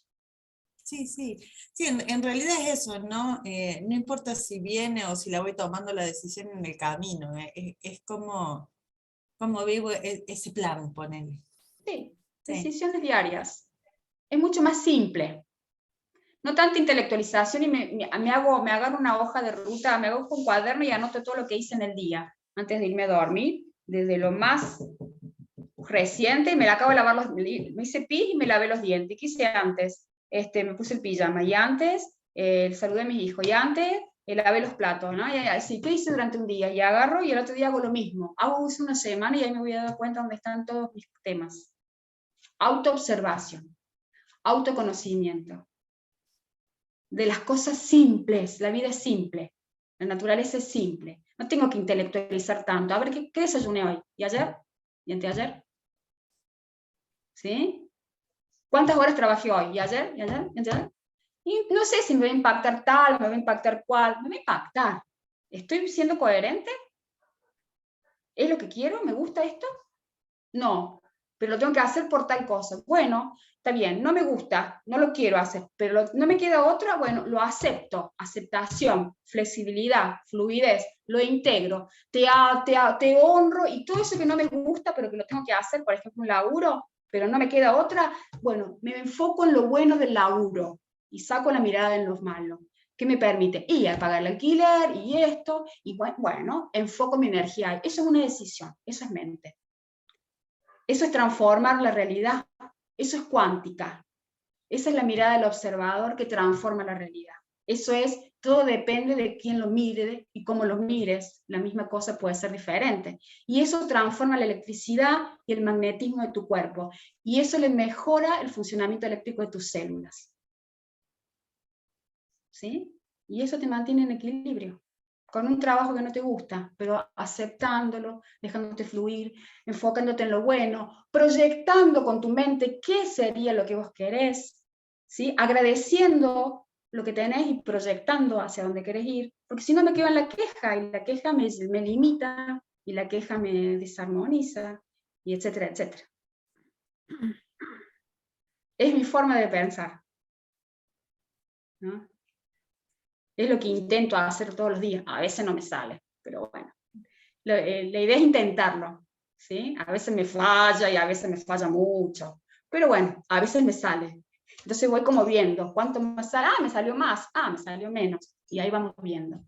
Sí, en realidad es eso, ¿no? No importa si viene o si la voy tomando la decisión en el camino, es como vivo ese plan, ponele. Sí, decisiones diarias. Es mucho más simple. No tanta intelectualización y me agarro una hoja de ruta, me hago un cuaderno y anoto todo lo que hice en el día, antes de irme a dormir, desde lo más reciente, y me la acabo de lavar me hice pis y me lavé los dientes. ¿Qué hice antes? Me puse el pijama, y antes saludé a mis hijos, y antes lavé los platos, ¿no? Y así, ¿qué hice durante un día? Y agarro y el otro día hago lo mismo. Hago una semana y ahí me voy a dar cuenta dónde están todos mis temas. Autoobservación, autoconocimiento. De las cosas simples, la vida es simple, la naturaleza es simple. No tengo que intelectualizar tanto. A ver, ¿qué desayuné hoy? ¿Y ayer? ¿Y anteayer? ¿sí? ¿Cuántas horas trabajé hoy? ¿Y ayer? ¿Y ayer? ¿Y ayer? Y no sé si me va a impactar tal, me va a impactar cual, me va a impactar. ¿Estoy siendo coherente? ¿Es lo que quiero? ¿Me gusta esto? No, pero lo tengo que hacer por tal cosa. Bueno, está bien, no me gusta, no lo quiero hacer, pero no me queda otra, bueno, lo acepto. Aceptación, flexibilidad, fluidez, lo integro, te honro, y todo eso que no me gusta, pero que lo tengo que hacer, por ejemplo, un laburo, pero no me queda otra, bueno, me enfoco en lo bueno del laburo y saco la mirada en los malos. ¿Qué me permite? Y a pagar el alquiler, y esto, y bueno, enfoco mi energía. Eso es una decisión, eso es mente. Eso es transformar la realidad, eso es cuántica. Esa es la mirada del observador que transforma la realidad. Eso es, todo depende de quién lo mire y cómo lo mires, la misma cosa puede ser diferente. Y eso transforma la electricidad y el magnetismo de tu cuerpo. Y eso le mejora el funcionamiento eléctrico de tus células. ¿Sí? Y eso te mantiene en equilibrio. Con un trabajo que no te gusta, pero aceptándolo, dejándote fluir, enfocándote en lo bueno, proyectando con tu mente qué sería lo que vos querés, ¿sí? Agradeciendo lo que tenés y proyectando hacia dónde querés ir, porque si no me quedo en la queja, y la queja me limita, y la queja me desarmoniza, y etcétera, etcétera. Es mi forma de pensar, ¿no? Es lo que intento hacer todos los días. A veces no me sale, pero bueno. La idea es intentarlo, ¿sí? A veces me falla y a veces me falla mucho. Pero bueno, a veces me sale. Entonces voy como viendo cuánto me sale. Ah, me salió más. Ah, me salió menos. Y ahí vamos viendo.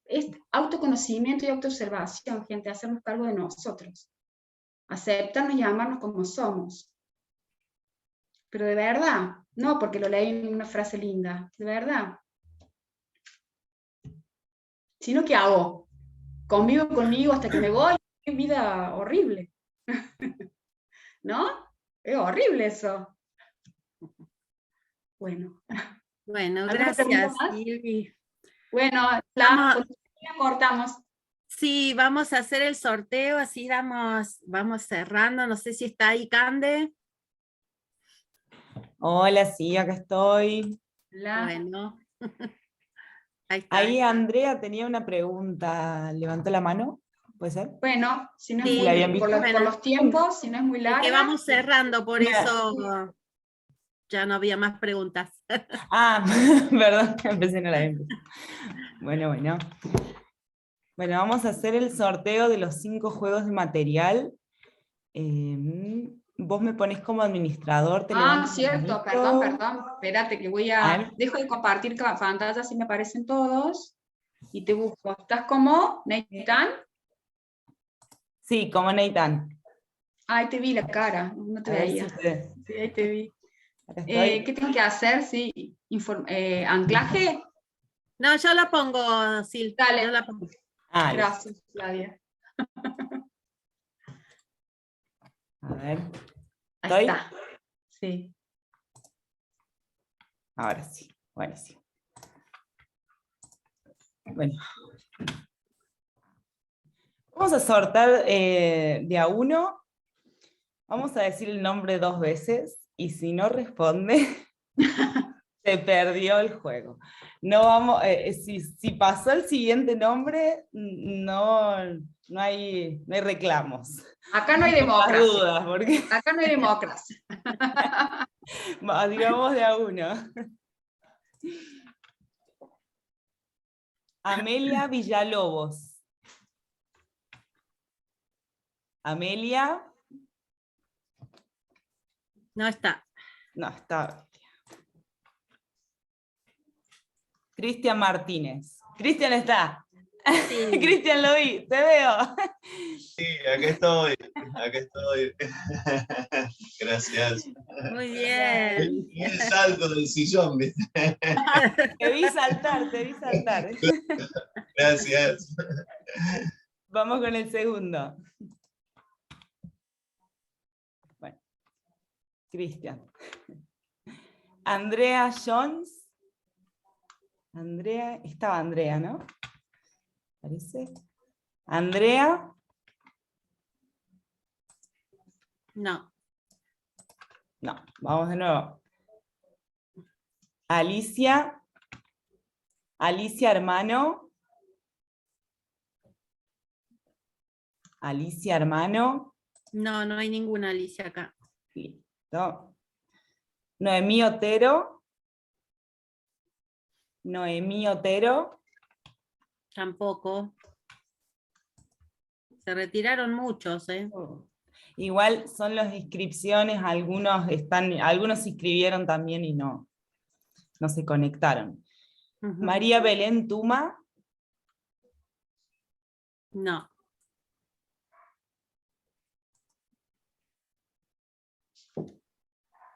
Es autoconocimiento y autoobservación, gente, hacernos cargo de nosotros. Aceptarnos y amarnos como somos. Pero de verdad, no porque lo leí en una frase linda, de verdad. Sino que hago. Convivo conmigo hasta que me voy. Qué vida horrible. ¿No? Es horrible eso. Bueno. Bueno, gracias, Silvi. Bueno, cortamos. Sí, vamos a hacer el sorteo, así vamos cerrando. No sé si está ahí Cande. Hola, sí, acá estoy. Hola. Bueno. Ahí está. Ahí Andrea tenía una pregunta, ¿levantó la mano? ¿Puede ser? Bueno, si no es Sí, muy, por los tiempos, si no es muy larga. Que vamos cerrando, por eso ya no había más preguntas. Ah, perdón, empecé en la gente. Bueno. Bueno, vamos a hacer el sorteo de los 5 juegos de material. Vos me ponés como administrador. Cierto, perdón. Espérate que dejo de compartir pantalla, así me aparecen todos. Y te busco. ¿Estás como Nathan? Sí, como Nathan. Ahí te vi la cara, no te veía. Sí, ahí te vi. ¿Qué tengo que hacer? Sí, ¿anclaje? No, yo la pongo, Sil. Dale. Yo la pongo. Gracias, Flavia. A ver. Ahí está. Sí. Ahora sí, buenísimo. Bueno. Vamos a sortar de a uno. Vamos a decir el nombre 2 veces y si no responde, se perdió el juego. No vamos, si pasó el siguiente nombre, no hay reclamos. Acá no hay democracia. Dudas, porque... Acá no hay democracia. Digamos de a uno. Amelia Villalobos. Amelia. No está. No está. Cristian Martínez. Cristian está. Sí. Cristian, lo vi, te veo. Sí, acá estoy. Gracias. Muy bien. Y el salto del sillón, ¿viste? Te vi saltar. Gracias. Vamos con el segundo. Bueno, Cristian. Andrea Jones. Estaba Andrea, ¿no? ¿Parece? Andrea. No. No, vamos de nuevo. Alicia. Alicia Hermano. Alicia Hermano. No, no hay ninguna Alicia acá. Listo. Noemí Otero. Noemí Otero. Tampoco. Se retiraron muchos, ¿eh? Igual son las inscripciones, algunos se inscribieron también y no se conectaron. María Belén Tuma. No.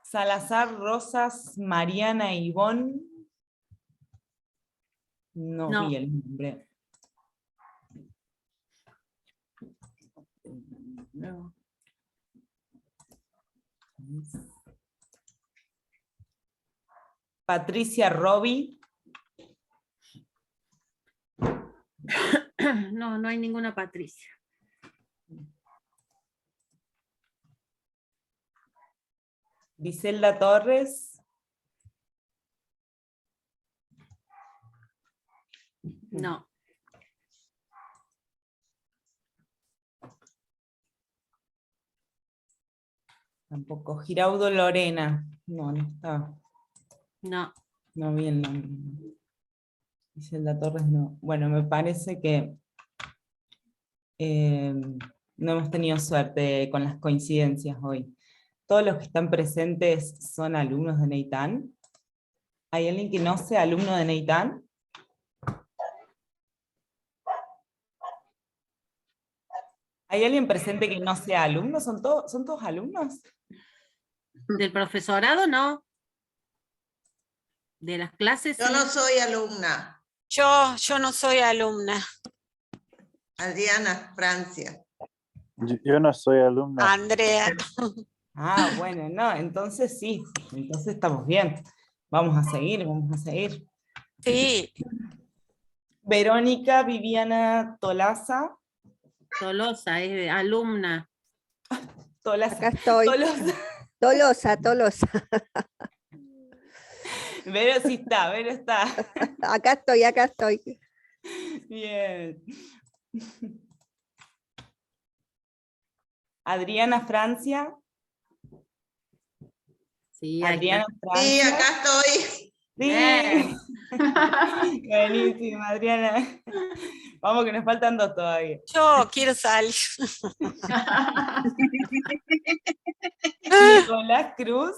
Salazar Rosas Mariana Ivonne. No vi el nombre. No. Patricia Robi. No, no hay ninguna Patricia. Griselda Torres. No. Tampoco. Giraudo Lorena. No está. No. No vi el nombre. Griselda Torres no. Bueno, me parece que no hemos tenido suerte con las coincidencias hoy. Todos los que están presentes son alumnos de Neitán. ¿Hay alguien que no sea alumno de Neitán? ¿Hay alguien presente que no sea alumno? ¿Son todos alumnos? Del profesorado no. De las clases Yo sí. no soy alumna. Yo no soy alumna. Adriana, Francia. Yo no soy alumna. Andrea. Ah, bueno, no, entonces sí, entonces estamos bien. Vamos a seguir. Sí. Verónica Viviana Tolosa. Tolosa, es alumna. Tolosa. Acá estoy. Tolosa. Vero sí está, Vero está. Acá estoy. Bien. Adriana Francia. Sí, Adriana Francia. Sí, acá estoy. Sí. Buenísima, Adriana. Vamos que nos faltan 2 todavía. Yo quiero salir. Nicolás Cruz.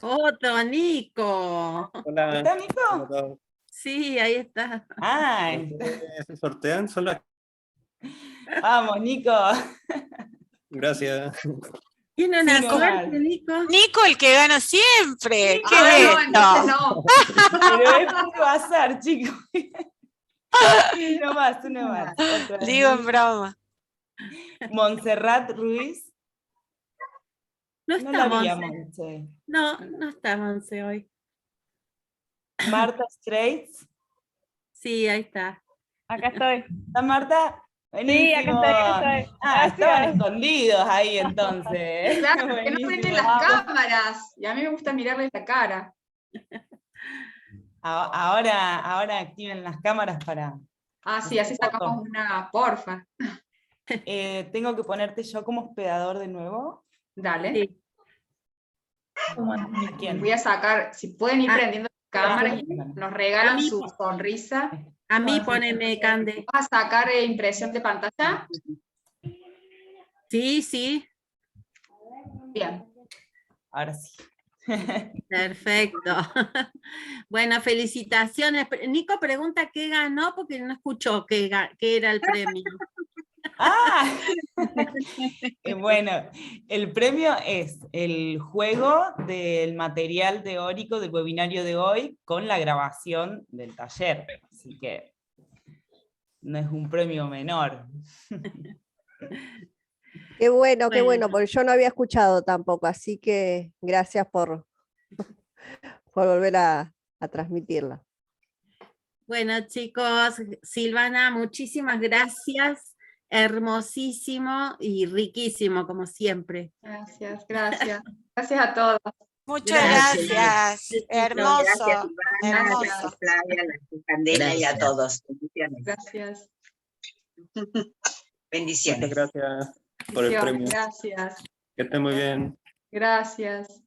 Otro, Nico. Hola. ¿Está Nico? Hola a todos. Sí, ahí está. Ah, ¿Se sortean? vamos, Nico. Gracias. Tiene una Sí, suerte, nomás. Nico. Nico, el que gana siempre. ¿Qué Ah, es no, esto? entonces no. Pero es puro azar, chicos. Uno más. Otra. Digo en broma. Montserrat Ruiz. No No está la vi a Monse. Monse. No está Monse hoy. Marta Straits. Sí, ahí está. Acá estoy. ¿Está Marta? Buenísimo. Sí, acá estoy. Ah, estaban Gracias. escondidos ahí entonces. Claro, que no Buenísimo. prenden las cámaras. Y a mí me gusta mirarles la cara. Ahora activen las cámaras para... Ah, sí, así sacamos una, porfa. ¿Tengo que ponerte yo como hospedador de nuevo? Dale. Sí. ¿A quién? Voy a sacar, si pueden ir prendiendo la cámara, sí. nos regalan A mí, su sonrisa. A mí poneme, Cande. ¿Vas a sacar impresión de pantalla? Sí. Bien. Ahora sí. Perfecto. Bueno, felicitaciones. Nico pregunta qué ganó porque no escuchó qué era el premio. ¡Ah! Bueno, el premio es el juego del material teórico del webinario de hoy con la grabación del taller. Así que no es un premio menor. Qué bueno, Bueno. porque yo no había escuchado tampoco, así que gracias por volver a transmitirla. Bueno, chicos, Silvana, muchísimas gracias. hermosísimo y riquísimo, como siempre. Gracias, gracias. Gracias a todos. Muchas gracias. Hermoso. Gracias, gracias, Flavia, la Candela y a todos. Bendiciones. Gracias. Bendiciones. Muchas gracias por el premio. Gracias. Que esté muy bien. Gracias.